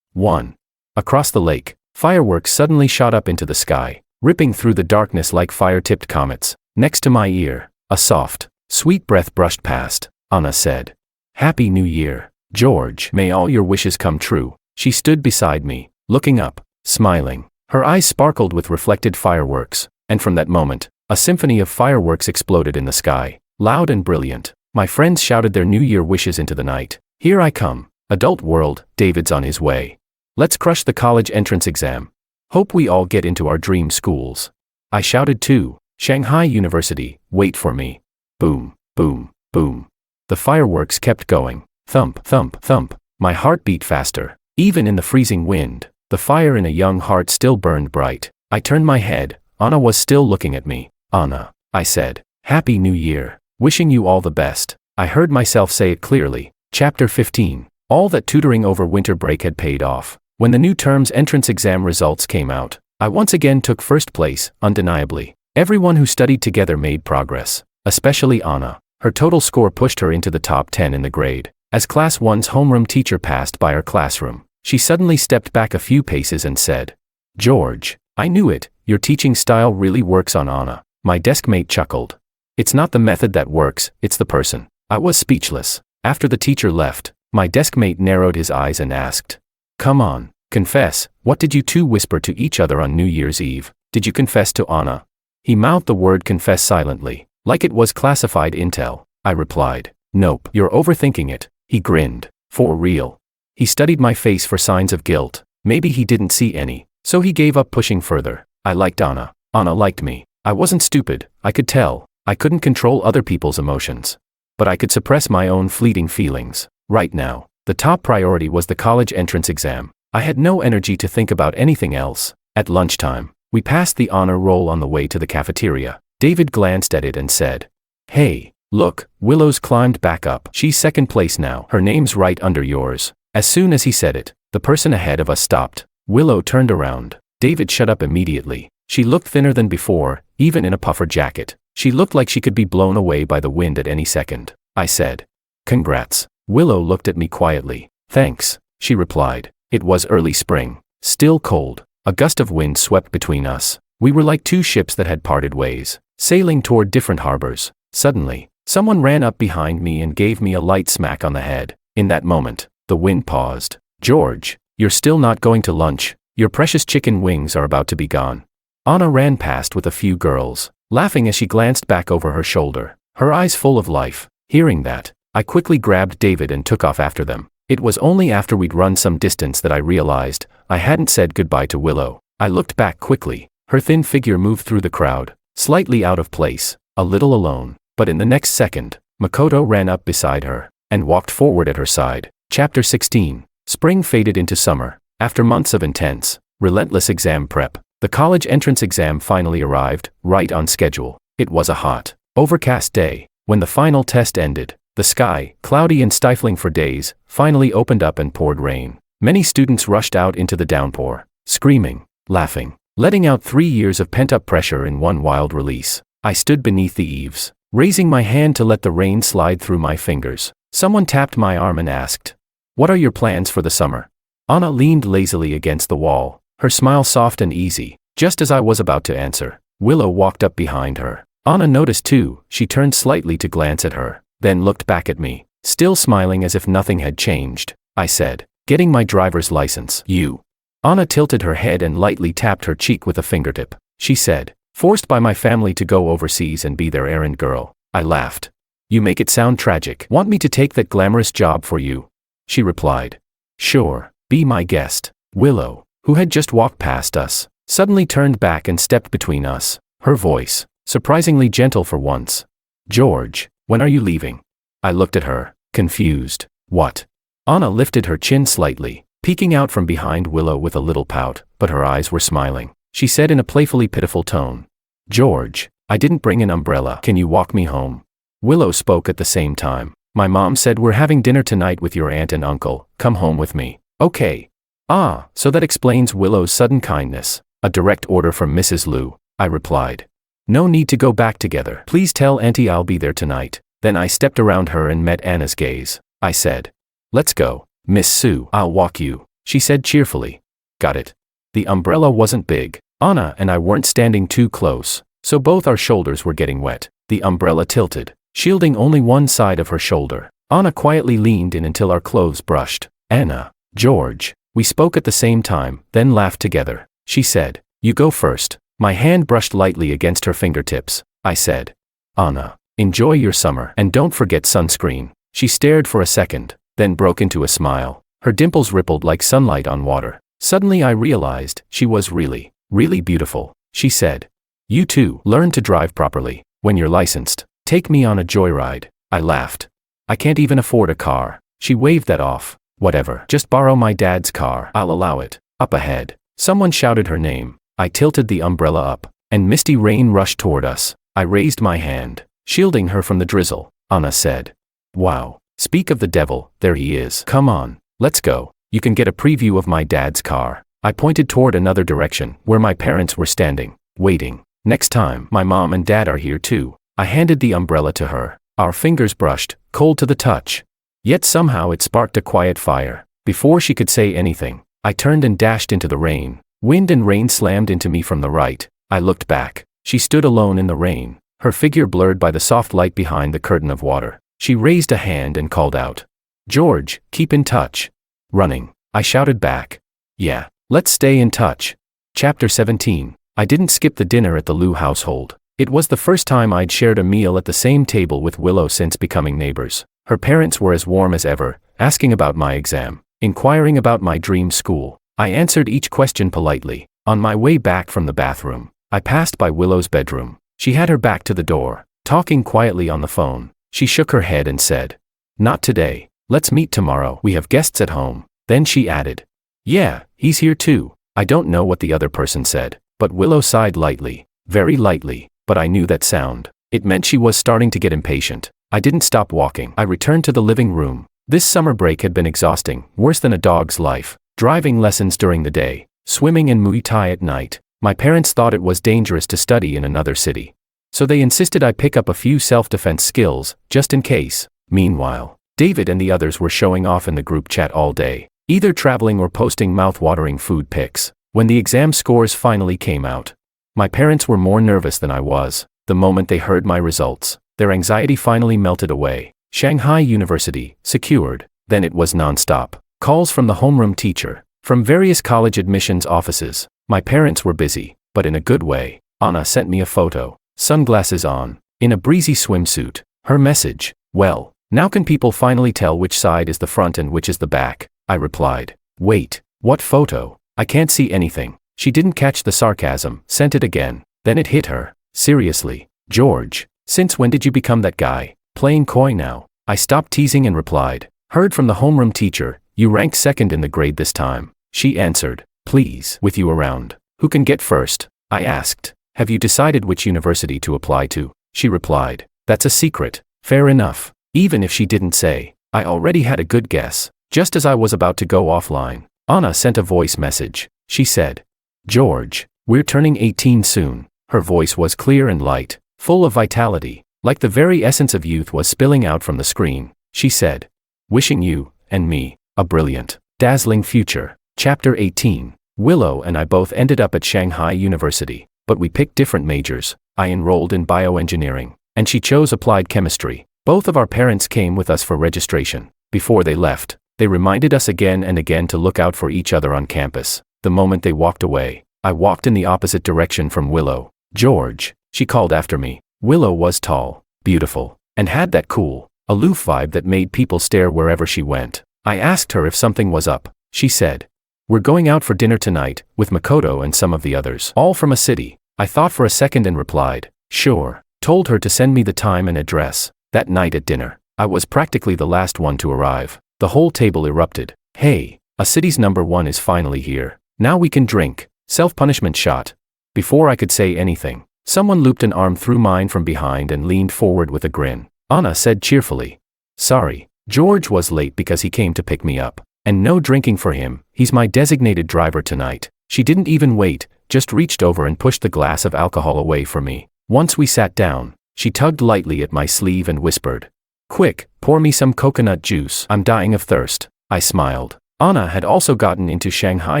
1. Across the lake, fireworks suddenly shot up into the sky, ripping through the darkness like fire-tipped comets. Next to my ear, a soft, sweet breath brushed past. Anna said, "Happy New Year, George. May all your wishes come true." She stood beside me, looking up, smiling. Her eyes sparkled with reflected fireworks, and from that moment, a symphony of fireworks exploded in the sky, loud and brilliant. My friends shouted their New Year wishes into the night. "Here I come. Adult world, David's on his way. Let's crush the college entrance exam. Hope we all get into our dream schools." I shouted too, "Shanghai University, wait for me." Boom, boom, boom. The fireworks kept going. Thump, thump, thump. My heart beat faster. Even in the freezing wind, the fire in a young heart still burned bright. I turned my head. Anna was still looking at me. "Anna," I said, "Happy New Year. Wishing you all the best." I heard myself say it clearly. Chapter 15. All that tutoring over winter break had paid off. When the new term's entrance exam results came out, I once again took first place, undeniably. Everyone who studied together made progress, especially Anna. Her total score pushed her into the top 10 in the grade. As Class 1's homeroom teacher passed by our classroom, she suddenly stepped back a few paces and said, "George, I knew it, your teaching style really works on Anna." My deskmate chuckled. "It's not the method that works, it's the person." I was speechless. After the teacher left, my deskmate narrowed his eyes and asked, "Come on, confess, what did you two whisper to each other on New Year's Eve? Did you confess to Anna?" He mouthed the word confess silently, like it was classified intel. I replied, "Nope, you're overthinking it." He grinned. "For real?" He studied my face for signs of guilt. Maybe he didn't see any, so he gave up pushing further. I liked Anna. Anna liked me. I wasn't stupid, I could tell. I couldn't control other people's emotions. But I could suppress my own fleeting feelings. Right now, the top priority was the college entrance exam. I had no energy to think about anything else. At lunchtime, we passed the honor roll on the way to the cafeteria. David glanced at it and said, "Hey, look, Willow's climbed back up. She's second place now. Her name's right under yours." As soon as he said it, the person ahead of us stopped. Willow turned around. David shut up immediately. She looked thinner than before, even in a puffer jacket. She looked like she could be blown away by the wind at any second. I said, "Congrats." Willow looked at me quietly. "Thanks," she replied. It was early spring. Still cold. A gust of wind swept between us. We were like two ships that had parted ways, sailing toward different harbors. Suddenly, someone ran up behind me and gave me a light smack on the head. In that moment, the wind paused. "George, you're still not going to lunch. Your precious chicken wings are about to be gone." Anna ran past with a few girls, laughing as she glanced back over her shoulder, her eyes full of life. Hearing that, I quickly grabbed David and took off after them. It was only after we'd run some distance that I realized I hadn't said goodbye to Willow. I looked back quickly. Her thin figure moved through the crowd, slightly out of place, a little alone. But in the next second, Makoto ran up beside her and walked forward at her side. Chapter 16. Spring faded into summer. After months of intense, relentless exam prep, the college entrance exam finally arrived, right on schedule. It was a hot, overcast day. When the final test ended, the sky, cloudy and stifling for days, finally opened up and poured rain. Many students rushed out into the downpour, screaming, laughing, letting out 3 years of pent-up pressure in one wild release. I stood beneath the eaves, raising my hand to let the rain slide through my fingers. Someone tapped my arm and asked, "What are your plans for the summer?" Anna leaned lazily against the wall, her smile soft and easy. Just as I was about to answer, Willow walked up behind her. Anna noticed too. She turned slightly to glance at her, then looked back at me, still smiling as if nothing had changed. I said, "Getting my driver's license." "You?" Anna tilted her head and lightly tapped her cheek with a fingertip. She said, "Forced by my family to go overseas and be their errand girl." I laughed. "You make it sound tragic." "Want me to take that glamorous job for you?" She replied. "Sure, be my guest." Willow, who had just walked past us, suddenly turned back and stepped between us. Her voice, surprisingly gentle for once. "George, when are you leaving?" I looked at her, confused. "What?" Anna lifted her chin slightly, peeking out from behind Willow with a little pout, but her eyes were smiling. She said in a playfully pitiful tone, "George, I didn't bring an umbrella. Can you walk me home?" Willow spoke at the same time. "My mom said we're having dinner tonight with your aunt and uncle. Come home with me." "Okay." "Ah, so that explains Willow's sudden kindness. A direct order from Mrs. Liu," I replied. "No need to go back together. Please tell Auntie I'll be there tonight." Then I stepped around her and met Anna's gaze. I said, "Let's go." Miss Sue, I'll walk you, she said cheerfully. Got it. The umbrella wasn't big. Anna and I weren't standing too close, so both our shoulders were getting wet. The umbrella tilted, shielding only one side of her shoulder. Anna quietly leaned in until our clothes brushed. Anna, George. We spoke at the same time, then laughed together. She said, "You go first." My hand brushed lightly against her fingertips. I said, "Anna, enjoy your summer and don't forget sunscreen." She stared for a second, then broke into a smile. Her dimples rippled like sunlight on water. Suddenly I realized she was really, really beautiful. She said, "You too, learn to drive properly. When you're licensed, take me on a joyride." I laughed. "I can't even afford a car." She waved that off. "Whatever, just borrow my dad's car. I'll allow it." Up ahead, someone shouted her name. I tilted the umbrella up, and misty rain rushed toward us. I raised my hand, shielding her from the drizzle. Anna said, "Wow, speak of the devil, there he is. Come on, let's go. You can get a preview of my dad's car." I pointed toward another direction, where my parents were standing, waiting. "Next time, my mom and dad are here too." I handed the umbrella to her. Our fingers brushed, cold to the touch. Yet somehow it sparked a quiet fire. Before she could say anything, I turned and dashed into the rain. Wind and rain slammed into me from the right. I looked back. She stood alone in the rain, her figure blurred by the soft light behind the curtain of water. She raised a hand and called out, "George, keep in touch." Running, I shouted back, "Yeah, let's stay in touch." Chapter 17. I didn't skip the dinner at the Liu household. It was the first time I'd shared a meal at the same table with Willow since becoming neighbors. Her parents were as warm as ever, asking about my exam, inquiring about my dream school. I answered each question politely. On my way back from the bathroom, I passed by Willow's bedroom. She had her back to the door, talking quietly on the phone. She shook her head and said, "Not today. Let's meet tomorrow. We have guests at home." Then she added, "Yeah, he's here too." I don't know what the other person said, but Willow sighed lightly, very lightly, but I knew that sound. It meant she was starting to get impatient. I didn't stop walking. I returned to the living room. This summer break had been exhausting, worse than a dog's life. Driving lessons during the day, swimming and Muay Thai at night. My parents thought it was dangerous to study in another city, so they insisted I pick up a few self-defense skills, just in case. Meanwhile, David and the others were showing off in the group chat all day, either traveling or posting mouth-watering food pics. When the exam scores finally came out, my parents were more nervous than I was. The moment they heard my results, their anxiety finally melted away. Shanghai University, secured. Then it was non-stop. Calls from the homeroom teacher, from various college admissions offices. My parents were busy, but in a good way. Anna sent me a photo, sunglasses on, in a breezy swimsuit. Her message, "Well, now can people finally tell which side is the front and which is the back?" I replied, "Wait, what photo? I can't see anything." She didn't catch the sarcasm, sent it again. Then it hit her. "Seriously, George, since when did you become that guy? Playing coy now?" I stopped teasing and replied, "Heard from the homeroom teacher, you ranked second in the grade this time." She answered, "Please, with you around, who can get first?" I asked, "Have you decided which university to apply to?" She replied, "That's a secret." Fair enough. Even if she didn't say, I already had a good guess. Just as I was about to go offline, Anna sent a voice message. She said, "George, we're turning 18 soon." Her voice was clear and light, full of vitality, like the very essence of youth was spilling out from the screen. She said, "Wishing you, and me, a brilliant, dazzling future." Chapter 18. Willow and I both ended up at Shanghai University, but we picked different majors. I enrolled in bioengineering, and she chose applied chemistry. Both of our parents came with us for registration. Before they left, they reminded us again and again to look out for each other on campus. The moment they walked away, I walked in the opposite direction from Willow. "George," she called after me. Willow was tall, beautiful, and had that cool, aloof vibe that made people stare wherever she went. I asked her if something was up. She said, "We're going out for dinner tonight, with Makoto and some of the others, all from a city." I thought for a second and replied, "Sure." Told her to send me the time and address. That night at dinner, I was practically the last one to arrive. The whole table erupted. "Hey, a city's #1 is finally here. Now we can drink." Self-punishment shot. Before I could say anything, someone looped an arm through mine from behind and leaned forward with a grin. Anna said cheerfully, "Sorry, George was late because he came to pick me up. And no drinking for him, he's my designated driver tonight." She didn't even wait, just reached over and pushed the glass of alcohol away from me. Once we sat down, she tugged lightly at my sleeve and whispered, "Quick, pour me some coconut juice. I'm dying of thirst." I smiled. Anna had also gotten into Shanghai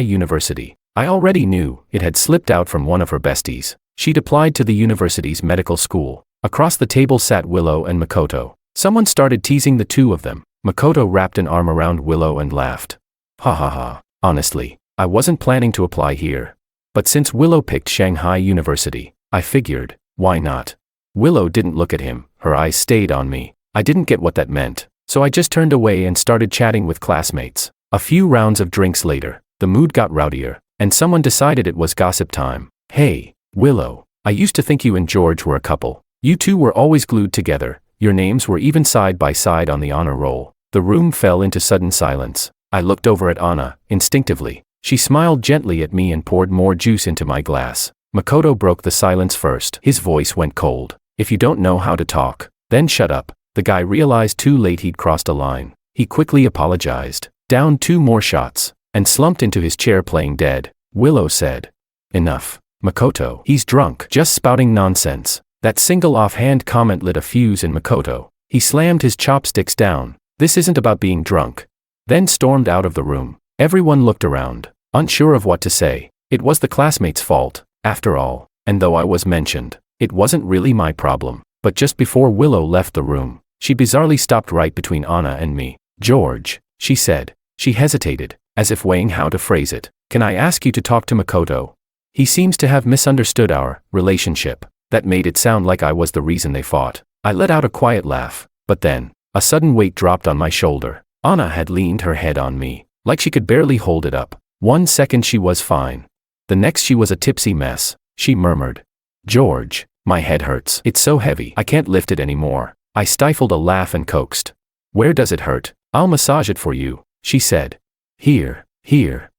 University. I already knew it had slipped out from one of her besties. She'd applied to the university's medical school. Across the table sat Willow and Makoto. Someone started teasing the two of them. Makoto wrapped an arm around Willow and laughed. Ha ha ha. Honestly, I wasn't planning to apply here. But since Willow picked Shanghai University, I figured, why not? Willow didn't look at him, her eyes stayed on me. I didn't get what that meant, so I just turned away and started chatting with classmates. A few rounds of drinks later, the mood got rowdier, and someone decided it was gossip time. Hey, Willow, I used to think you and George were a couple. You two were always glued together, your names were even side by side on the honor roll. The room fell into sudden silence. I looked over at Anna, instinctively. She smiled gently at me and poured more juice into my glass. Makoto broke the silence first. His voice went cold. If you don't know how to talk, then shut up. The guy realized too late he'd crossed a line. He quickly apologized, downed 2 more shots, and slumped into his chair playing dead. Willow said, "Enough, Makoto. He's drunk, just spouting nonsense." That single offhand comment lit a fuse in Makoto. He slammed his chopsticks down. "This isn't about being drunk." Then stormed out of the room. Everyone looked around, unsure of what to say. It was the classmates' fault, after all, and though I was mentioned, it wasn't really my problem. But just before Willow left the room, she bizarrely stopped right between Anna and me. "George," she said. She hesitated, as if weighing how to phrase it. "Can I ask you to talk to Makoto? He seems to have misunderstood our relationship." That made it sound like I was the reason they fought. I let out a quiet laugh, but then, a sudden weight dropped on my shoulder. Anna had leaned her head on me, like she could barely hold it up. 1 second she was fine. The next she was a tipsy mess. She murmured, "George, my head hurts. It's so heavy, I can't lift it anymore." I stifled a laugh and coaxed. "Where does it hurt? I'll massage it for you," she said. Here,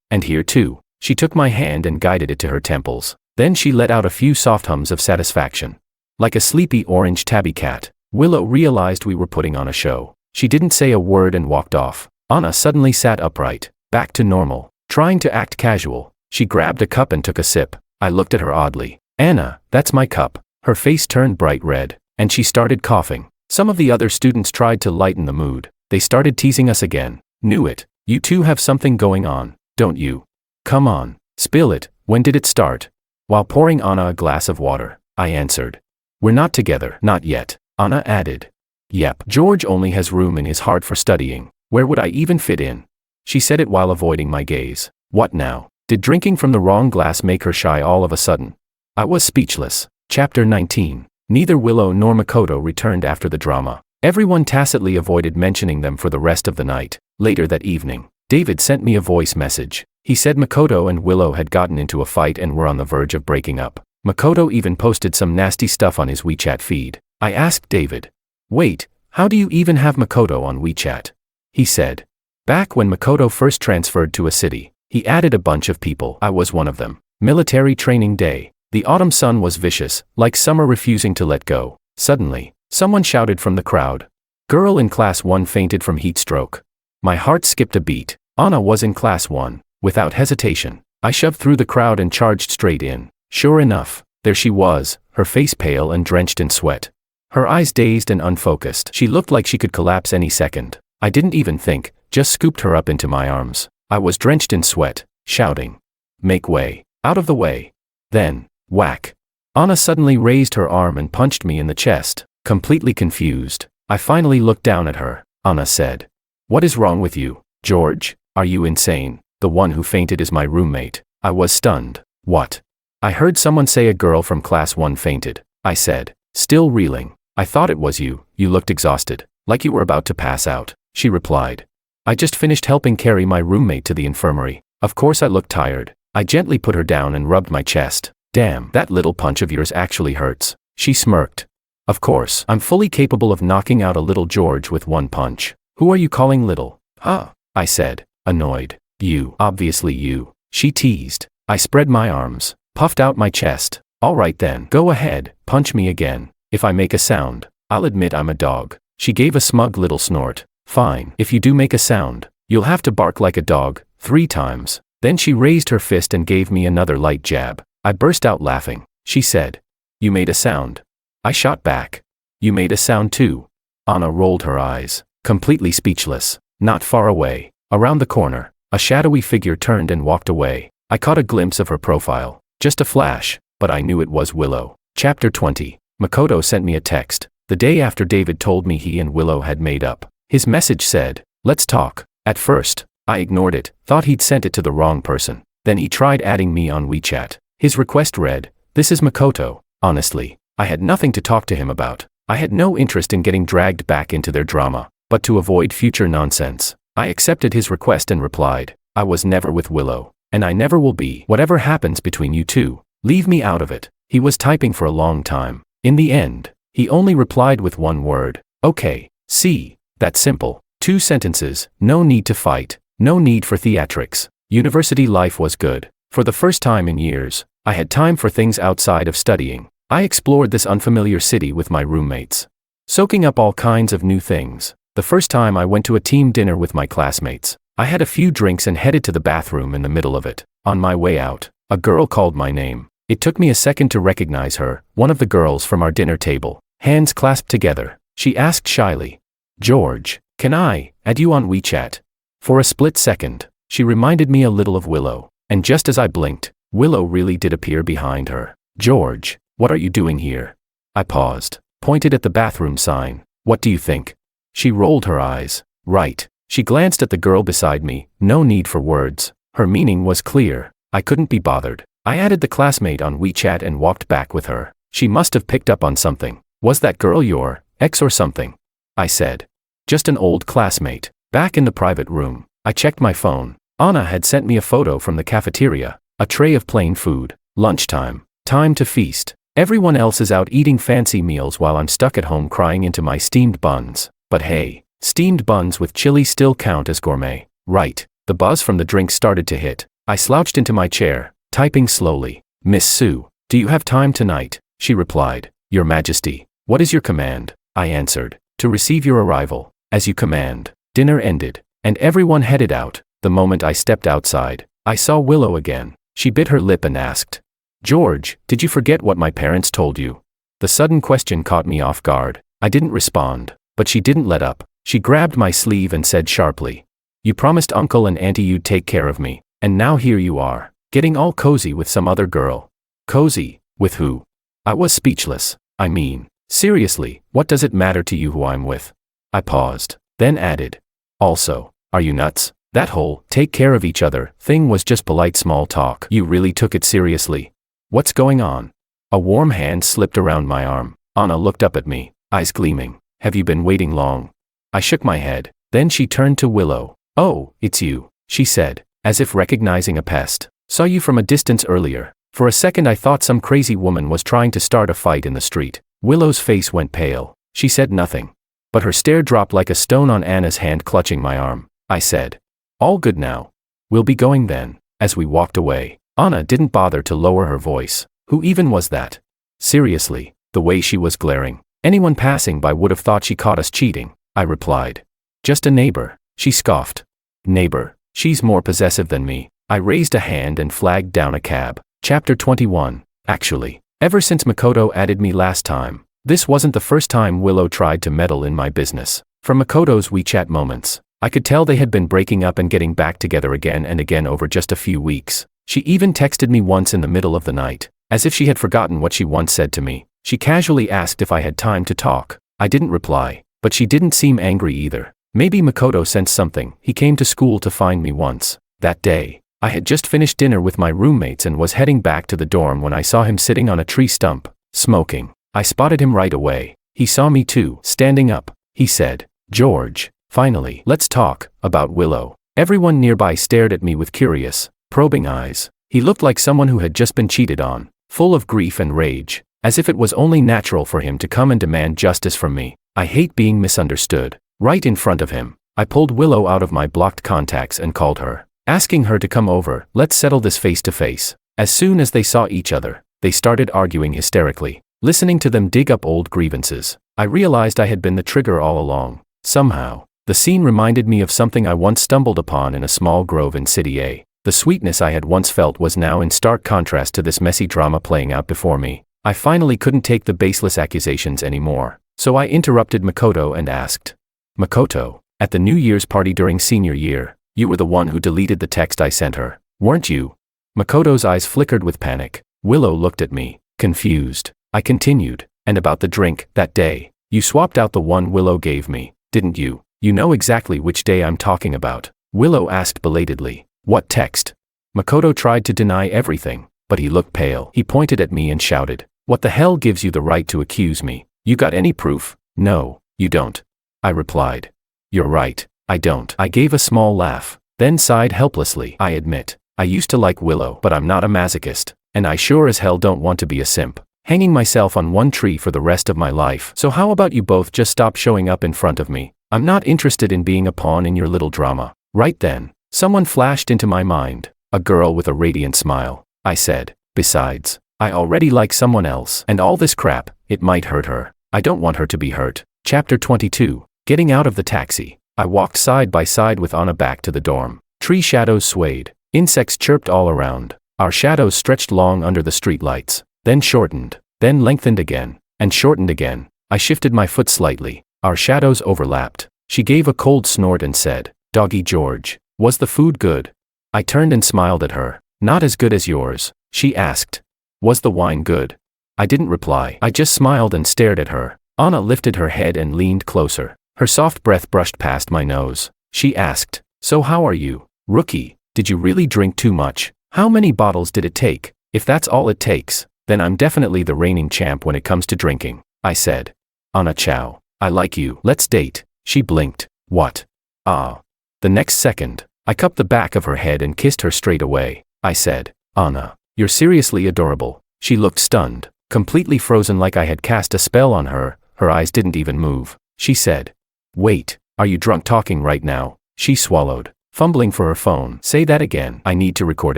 and here too." She took my hand and guided it to her temples. Then she let out a few soft hums of satisfaction. Like a sleepy orange tabby cat, Willow realized we were putting on a show. She didn't say a word and walked off. Anna suddenly sat upright, back to normal, trying to act casual. She grabbed a cup and took a sip. I looked at her oddly. "Anna, that's my cup." Her face turned bright red, and she started coughing. Some of the other students tried to lighten the mood. They started teasing us again. "Knew it. You two have something going on, don't you? Come on, spill it. When did it start?" While pouring Anna a glass of water, I answered, "We're not together, not yet." Anna added, "Yep, George only has room in his heart for studying. Where would I even fit in?" She said it while avoiding my gaze. What now? Did drinking from the wrong glass make her shy all of a sudden? I was speechless. Chapter 19. Neither Willow nor Makoto returned after the drama. Everyone tacitly avoided mentioning them for the rest of the night. Later that evening, David sent me a voice message. He said Makoto and Willow had gotten into a fight and were on the verge of breaking up. Makoto even posted some nasty stuff on his WeChat feed. I asked David, "Wait, how do you even have Makoto on WeChat?" He said, "Back when Makoto first transferred to a city, he added a bunch of people. I was one of them. Military training day. The autumn sun was vicious, like summer refusing to let go. Suddenly, someone shouted from the crowd, 'Girl in class 1 fainted from heat stroke.' My heart skipped a beat. Anna was in class 1. Without hesitation, I shoved through the crowd and charged straight in. Sure enough, there she was, her face pale and drenched in sweat. Her eyes dazed and unfocused. She looked like she could collapse any second. I didn't even think, just scooped her up into my arms. I was drenched in sweat, shouting, 'Make way, out of the way.' Then, whack. Anna suddenly raised her arm and punched me in the chest. Completely confused, I finally looked down at her. Anna said, "What is wrong with you, George? Are you insane? The one who fainted is my roommate." I was stunned. "What?" "I heard someone say a girl from class 1 fainted," I said, still reeling. "I thought it was you. You looked exhausted, like you were about to pass out," she replied. "I just finished helping carry my roommate to the infirmary. Of course I looked tired." I gently put her down and rubbed my chest. "Damn, that little punch of yours actually hurts." She smirked. "Of course, I'm fully capable of knocking out a little George with 1 punch. Who are you calling little?" "Huh?" I said, annoyed. "You, obviously you," she teased. I spread my arms, puffed out my chest. "All right then, go ahead, punch me again. If I make a sound, I'll admit I'm a dog." She gave a smug little snort. "Fine, if you do make a sound, you'll have to bark like a dog, 3 times. Then she raised her fist and gave me another light jab. I burst out laughing. She said, "You made a sound." I shot back. "You made a sound too." Anna rolled her eyes, completely speechless. Not far away, Around the corner, a shadowy figure turned and walked away. I caught a glimpse of her profile. Just a flash, but I knew it was Willow. Chapter 20. Makoto sent me a text, the day after David told me he and Willow had made up. His message said, "Let's talk." At first, I ignored it, thought he'd sent it to the wrong person. Then he tried adding me on WeChat. His request read, "This is Makoto." Honestly, I had nothing to talk to him about. I had no interest in getting dragged back into their drama, but to avoid future nonsense, I accepted his request and replied, "I was never with Willow, and I never will be. Whatever happens between you two, leave me out of it." He was typing for a long time. In the end, he only replied with one word, "Okay, see, that's simple. 2 sentences, no need to fight, no need for theatrics." University life was good. For the first time in years, I had time for things outside of studying. I explored this unfamiliar city with my roommates, soaking up all kinds of new things. The first time I went to a team dinner with my classmates, I had a few drinks and headed to the bathroom in the middle of it. On my way out, a girl called my name. It took me a second to recognize her, one of the girls from our dinner table. Hands clasped together, she asked shyly, "George, can I add you on WeChat?" For a split second, she reminded me a little of Willow, and just as I blinked, Willow really did appear behind her. "George, what are you doing here?" I paused, pointed at the bathroom sign. "What do you think?" She rolled her eyes. "Right." She glanced at the girl beside me, no need for words. Her meaning was clear. I couldn't be bothered. I added the classmate on WeChat and walked back with her. She must have picked up on something. "Was that girl your ex or something?" I said. "Just an old classmate." Back in the private room, I checked my phone. Anna had sent me a photo from the cafeteria, a tray of plain food. Lunchtime. Time to feast. Everyone else is out eating fancy meals while I'm stuck at home crying into my steamed buns. But hey, steamed buns with chili still count as gourmet, right? The buzz from the drink started to hit. I slouched into my chair, typing slowly. "Miss Sue, do you have time tonight?" She replied, "Your Majesty, what is your command?" I answered, "To receive your arrival, as you command." Dinner ended, and everyone headed out. The moment I stepped outside, I saw Willow again. She bit her lip and asked, "George, did you forget what my parents told you?" The sudden question caught me off guard. I didn't respond, but she didn't let up. She grabbed my sleeve and said sharply, "You promised Uncle and Auntie you'd take care of me, and now here you are, getting all cozy with some other girl." "Cozy? With who?" I was speechless. "I mean, seriously, what does it matter to you who I'm with?" I paused, then added, "Also, are you nuts? That whole take care of each other thing was just polite small talk. You really took it seriously? What's going on?" A warm hand slipped around my arm. Anna looked up at me, eyes gleaming. "Have you been waiting long?" I shook my head. Then she turned to Willow. "Oh, it's you," she said, as if recognizing a pest. "Saw you from a distance earlier." For a second I thought some crazy woman was trying to start a fight in the street. Willow's face went pale. She said nothing, but her stare dropped like a stone on Anna's hand clutching my arm. I said, "All good now. We'll be going then." As we walked away, Anna didn't bother to lower her voice. Who even was that? Seriously, the way she was glaring. Anyone passing by would have thought she caught us cheating. I replied, "Just a neighbor." She scoffed. "Neighbor? She's more possessive than me." I raised a hand and flagged down a cab. Chapter 21. Actually, ever since Makoto added me last time, this wasn't the first time Willow tried to meddle in my business. From Makoto's WeChat moments, I could tell they had been breaking up and getting back together again and again over just a few weeks. She even texted me once in the middle of the night, as if she had forgotten what she once said to me. She casually asked if I had time to talk. I didn't reply, but she didn't seem angry either. Maybe Makoto sensed something. He came to school to find me once. That day, I had just finished dinner with my roommates and was heading back to the dorm when I saw him sitting on a tree stump, smoking. I spotted him right away. He saw me too. Standing up, he said, "George, finally, let's talk about Willow." Everyone nearby stared at me with curious, probing eyes. He looked like someone who had just been cheated on, full of grief and rage, as if it was only natural for him to come and demand justice from me. I hate being misunderstood. Right in front of him, I pulled Willow out of my blocked contacts and called her, asking her to come over. "Let's settle this face to face." As soon as they saw each other, they started arguing hysterically. Listening to them dig up old grievances, I realized I had been the trigger all along. Somehow, the scene reminded me of something I once stumbled upon in a small grove in City A. The sweetness I had once felt was now in stark contrast to this messy drama playing out before me. I finally couldn't take the baseless accusations anymore, so I interrupted Makoto and asked, "Makoto, at the New Year's party during senior year, You were the one who deleted the text I sent her, weren't you? Makoto's eyes flickered with panic. Willow looked at me, confused. I continued, and about the drink, that day. You swapped out the one Willow gave me, didn't you? You know exactly which day I'm talking about. Willow asked belatedly. What text? Makoto tried to deny everything, but he looked pale. He pointed at me and shouted, What the hell gives you the right to accuse me? You got any proof? No, you don't. I replied. You're right, I don't. I gave a small laugh, then sighed helplessly. I admit, I used to like Willow, but I'm not a masochist, and I sure as hell don't want to be a simp, hanging myself on one tree for the rest of my life. So how about you both just stop showing up in front of me? I'm not interested in being a pawn in your little drama. Right then, someone flashed into my mind, a girl with a radiant smile. I said, besides, I already like someone else, and all this crap, it might hurt her. I don't want her to be hurt. Chapter 22. Getting out of the taxi. I walked side by side with Anna back to the dorm. Tree shadows swayed. Insects chirped all around. Our shadows stretched long under the streetlights, then shortened, then lengthened again, and shortened again. I shifted my foot slightly. Our shadows overlapped. She gave a cold snort and said, Doggy George, was the food good? I turned and smiled at her. Not as good as yours, she asked. Was the wine good? I didn't reply. I just smiled and stared at her. Anna lifted her head and leaned closer. Her soft breath brushed past my nose. She asked, So how are you, rookie? Did you really drink too much? How many bottles did it take? If that's all it takes, then I'm definitely the reigning champ when it comes to drinking, I said. Anna Chow, I like you. Let's date. She blinked. What? Ah. The next second, I cupped the back of her head and kissed her straight away. I said, Anna, you're seriously adorable. She looked stunned, completely frozen like I had cast a spell on her. Her eyes didn't even move. She said, Wait, are you drunk talking right now? She swallowed, fumbling for her phone. Say that again. I need to record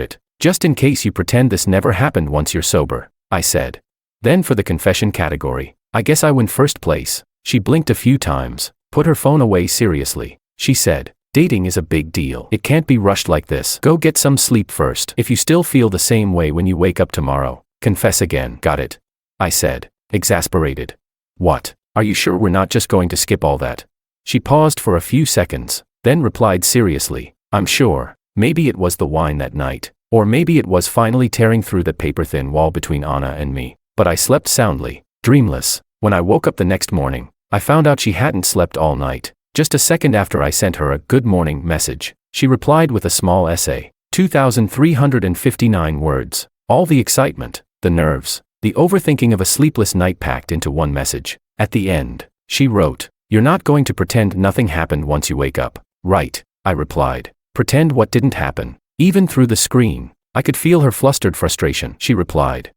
it. Just in case you pretend this never happened once you're sober, I said. Then for the confession category, I guess I win first place. She blinked a few times, put her phone away seriously. She said, Dating is a big deal. It can't be rushed like this. Go get some sleep first. If you still feel the same way when you wake up tomorrow, confess again. Got it? I said, exasperated. What? Are you sure we're not just going to skip all that? She paused for a few seconds, then replied seriously, I'm sure. Maybe it was the wine that night, or maybe it was finally tearing through the paper-thin wall between Anna and me. But I slept soundly, dreamless. When I woke up the next morning, I found out she hadn't slept all night. Just a second after I sent her a good morning message, she replied with a small essay, 2,359 words. All the excitement, the nerves, the overthinking of a sleepless night packed into one message. At the end, she wrote, You're not going to pretend nothing happened once you wake up, right? I replied. Pretend what didn't happen? Even through the screen, I could feel her flustered frustration. She replied,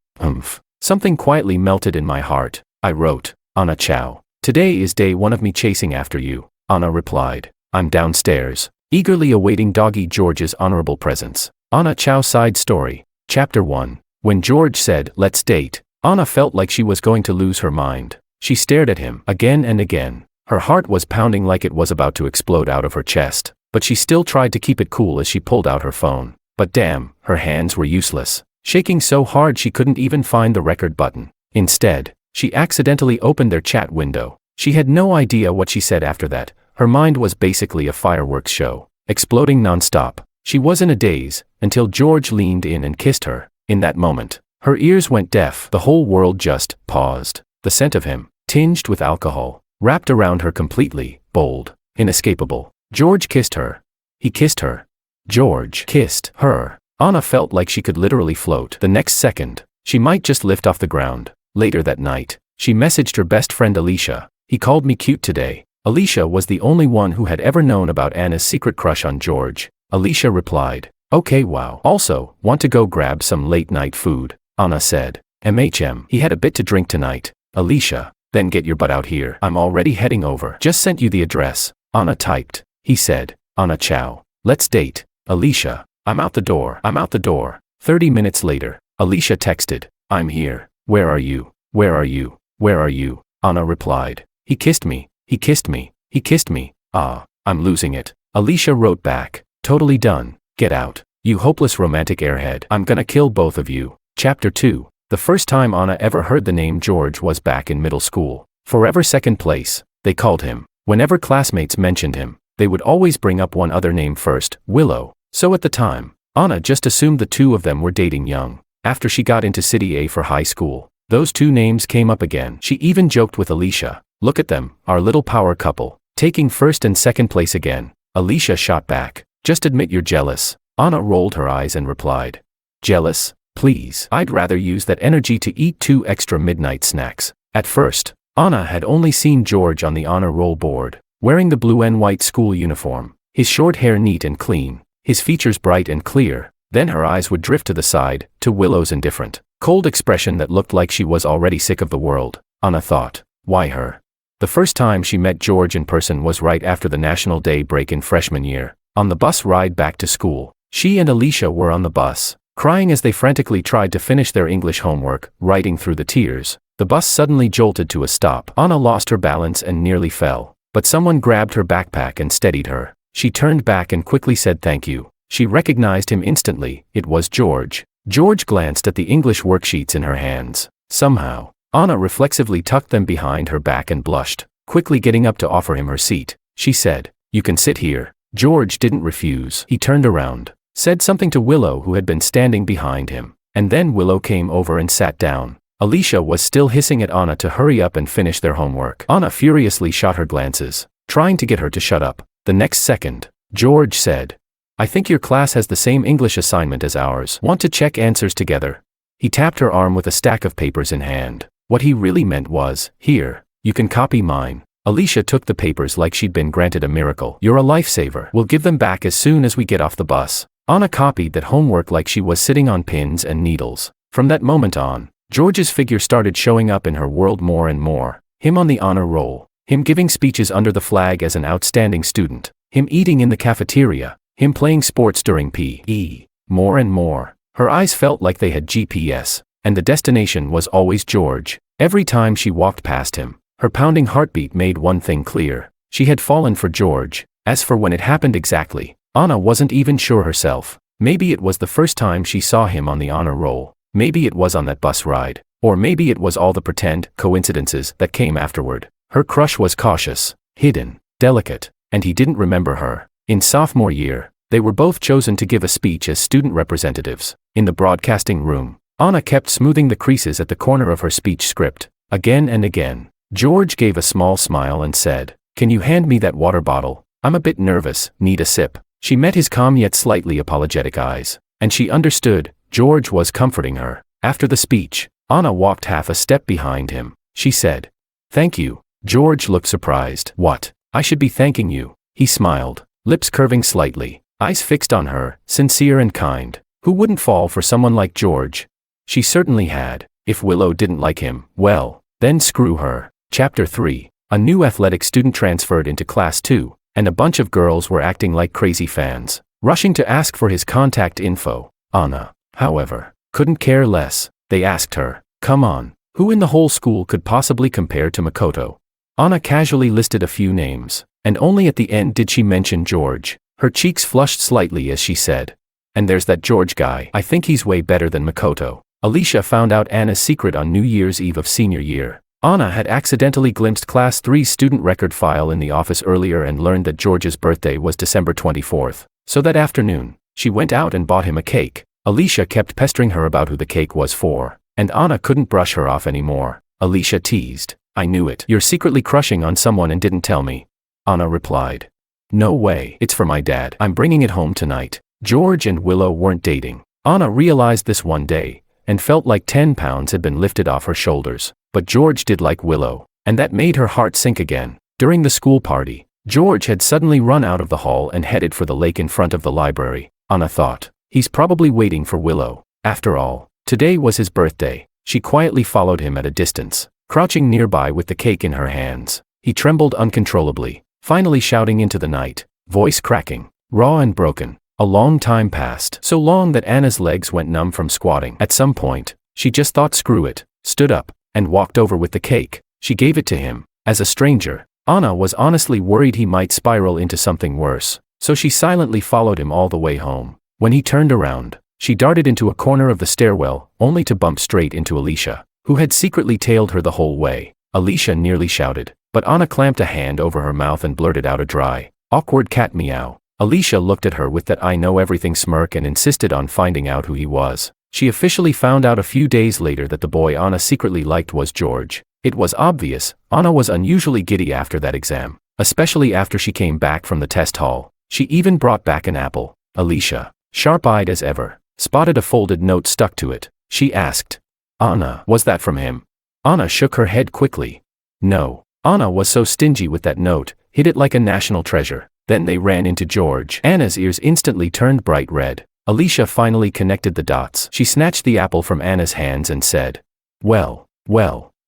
Something quietly melted in my heart. I wrote, Anna Chow. Today is day one of me chasing after you. Anna replied, I'm downstairs, eagerly awaiting Doggy George's honorable presence. Anna Chow side story. Chapter 1. When George said, Let's date, Anna felt like she was going to lose her mind. She stared at him again and again. Her heart was pounding like it was about to explode out of her chest, but she still tried to keep it cool as she pulled out her phone. But damn, her hands were useless, shaking so hard she couldn't even find the record button. Instead, she accidentally opened their chat window. She had no idea what she said after that. Her mind was basically a fireworks show, exploding nonstop. She was in a daze, until George leaned in and kissed her. In that moment, her ears went deaf. The whole world just paused. The scent of him, tinged with alcohol, wrapped around her completely, bold, inescapable. George kissed her. He kissed her. George kissed her. Anna felt like she could literally float. The next second, she might just lift off the ground. Later that night, she messaged her best friend Alicia. He called me cute today. Alicia was the only one who had ever known about Anna's secret crush on George. Alicia replied, Okay, wow. Also, want to go grab some late-night food? Anna said, He had a bit to drink tonight. Alicia, then get your butt out here. I'm already heading over. Just sent you the address. Anna typed. He said, Anna Chow. Let's date. Alicia, I'm out the door. 30 minutes later, Alicia texted, I'm here. Where are you? Where are you? Where are you? Anna replied, He kissed me. He kissed me. He kissed me. Ah, I'm losing it. Alicia wrote back, Totally done. Get out. You hopeless romantic airhead. I'm gonna kill both of you. Chapter 2. The first time Anna ever heard the name George was back in middle school. Forever second place, they called him. Whenever classmates mentioned him, They would always bring up one other name first, Willow. So at the time, Anna just assumed the two of them were dating young. After she got into City A for high school, those two names came up again. She even joked with Alicia, "Look at them, our little power couple, taking first and second place again." Alicia shot back, "Just admit you're jealous." Anna rolled her eyes and replied, "Jealous? Please. I'd rather use that energy to eat 2 extra midnight snacks." At first, Anna had only seen George on the honor roll board, wearing the blue and white school uniform, his short hair neat and clean, his features bright and clear. Then her eyes would drift to the side, to Willow's indifferent, cold expression that looked like she was already sick of the world. Anna thought, why her? The first time she met George in person was right after the National Day break in freshman year. On the bus ride back to school, she and Alicia were on the bus, crying as they frantically tried to finish their English homework, writing through the tears. The bus suddenly jolted to a stop. Anna lost her balance and nearly fell, but someone grabbed her backpack and steadied her. She turned back and quickly said thank you. She recognized him instantly. It was George. George glanced at the English worksheets in her hands. Somehow, Anna reflexively tucked them behind her back and blushed, quickly getting up to offer him her seat. She said, "You can sit here." George didn't refuse. He turned around, said something to Willow who had been standing behind him, and then Willow came over and sat down. Alicia was still hissing at Anna to hurry up and finish their homework. Anna furiously shot her glances, trying to get her to shut up. The next second, George said, "I think your class has the same English assignment as ours. Want to check answers together?" He tapped her arm with a stack of papers in hand. What he really meant was, "Here, you can copy mine." Alicia took the papers like she'd been granted a miracle. "You're a lifesaver. We'll give them back as soon as we get off the bus." Anna copied that homework like she was sitting on pins and needles. From that moment on, George's figure started showing up in her world more and more. Him on the honor roll, him giving speeches under the flag as an outstanding student, him eating in the cafeteria, him playing sports during PE. More and more, her eyes felt like they had GPS, and the destination was always George. Every time she walked past him, her pounding heartbeat made one thing clear. She had fallen for George. As for when it happened exactly, Anna wasn't even sure herself. Maybe it was the first time she saw him on the honor roll. Maybe it was on that bus ride. Or maybe it was all the pretend coincidences that came afterward. Her crush was cautious, hidden, delicate, and he didn't remember her. In sophomore year, they were both chosen to give a speech as student representatives. In the broadcasting room, Anna kept smoothing the creases at the corner of her speech script. Again and again, George gave a small smile and said, "Can you hand me that water bottle? I'm a bit nervous, need a sip." She met his calm yet slightly apologetic eyes, and she understood, George was comforting her. After the speech, Anna walked half a step behind him. She said, "Thank you." George looked surprised. "What? I should be thanking you." He smiled, lips curving slightly, eyes fixed on her, sincere and kind. Who wouldn't fall for someone like George? She certainly had. If Willow didn't like him, well, then screw her. Chapter 3. A new athletic student transferred into Class 2, and a bunch of girls were acting like crazy fans, rushing to ask for his contact info. Anna, however, couldn't care less. They asked her, "Come on, who in the whole school could possibly compare to Makoto?" Anna casually listed a few names, and only at the end did she mention George. Her cheeks flushed slightly as she said, "And there's that George guy. I think he's way better than Makoto." Alicia found out Anna's secret on New Year's Eve of senior year. Anna had accidentally glimpsed Class 3's student record file in the office earlier and learned that George's birthday was December 24th. So that afternoon, she went out and bought him a cake. Alicia kept pestering her about who the cake was for, and Anna couldn't brush her off anymore. Alicia teased, "I knew it. You're secretly crushing on someone and didn't tell me." Anna replied, "No way. It's for my dad. I'm bringing it home tonight." George and Willow weren't dating. Anna realized this one day, and felt like 10 pounds had been lifted off her shoulders. But George did like Willow, and that made her heart sink again. During the school party, George had suddenly run out of the hall and headed for the lake in front of the library. Anna thought, he's probably waiting for Willow. After all, today was his birthday. She quietly followed him at a distance, crouching nearby with the cake in her hands. He trembled uncontrollably, finally shouting into the night, voice cracking, raw and broken. A long time passed, so long that Anna's legs went numb from squatting. At some point, she just thought screw it, stood up, and walked over with the cake. She gave it to him. As a stranger, Anna was honestly worried he might spiral into something worse, so she silently followed him all the way home. When he turned around, she darted into a corner of the stairwell, only to bump straight into Alicia, who had secretly tailed her the whole way. Alicia nearly shouted, but Anna clamped a hand over her mouth and blurted out a dry, Awkward cat meow. Alicia looked at her with that I know everything smirk and insisted on finding out who he was. She officially found out a few days later that the boy Anna secretly liked was George. It was obvious, Anna was unusually giddy after that exam, especially after she came back from the test hall. She even brought back an apple. Alicia, sharp-eyed as ever, spotted a folded note stuck to it. She asked, "Anna, was that from him?" Anna shook her head quickly. No. Anna was so stingy with that note, hid it like a national treasure. Then they ran into George. Anna's ears instantly turned bright red. Alicia finally connected the dots. She snatched the apple from Anna's hands and said, well,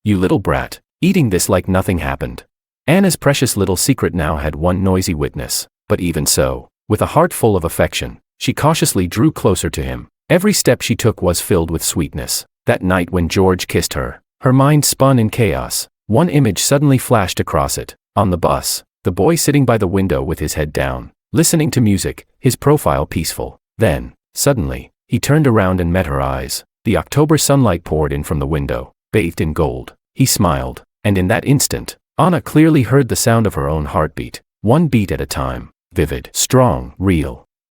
you little brat, eating this like nothing happened." Anna's precious little secret now had one noisy witness, but even so, with a heart full of affection, she cautiously drew closer to him. Every step she took was filled with sweetness. That night when George kissed her, her mind spun in chaos. One image suddenly flashed across it. On the bus, the boy sitting by the window with his head down, listening to music, his profile peaceful. Then, suddenly, he turned around and met her eyes. The October sunlight poured in from the window, bathed in gold. He smiled, and in that instant, Anna clearly heard the sound of her own heartbeat, one beat at a time, vivid, strong, real.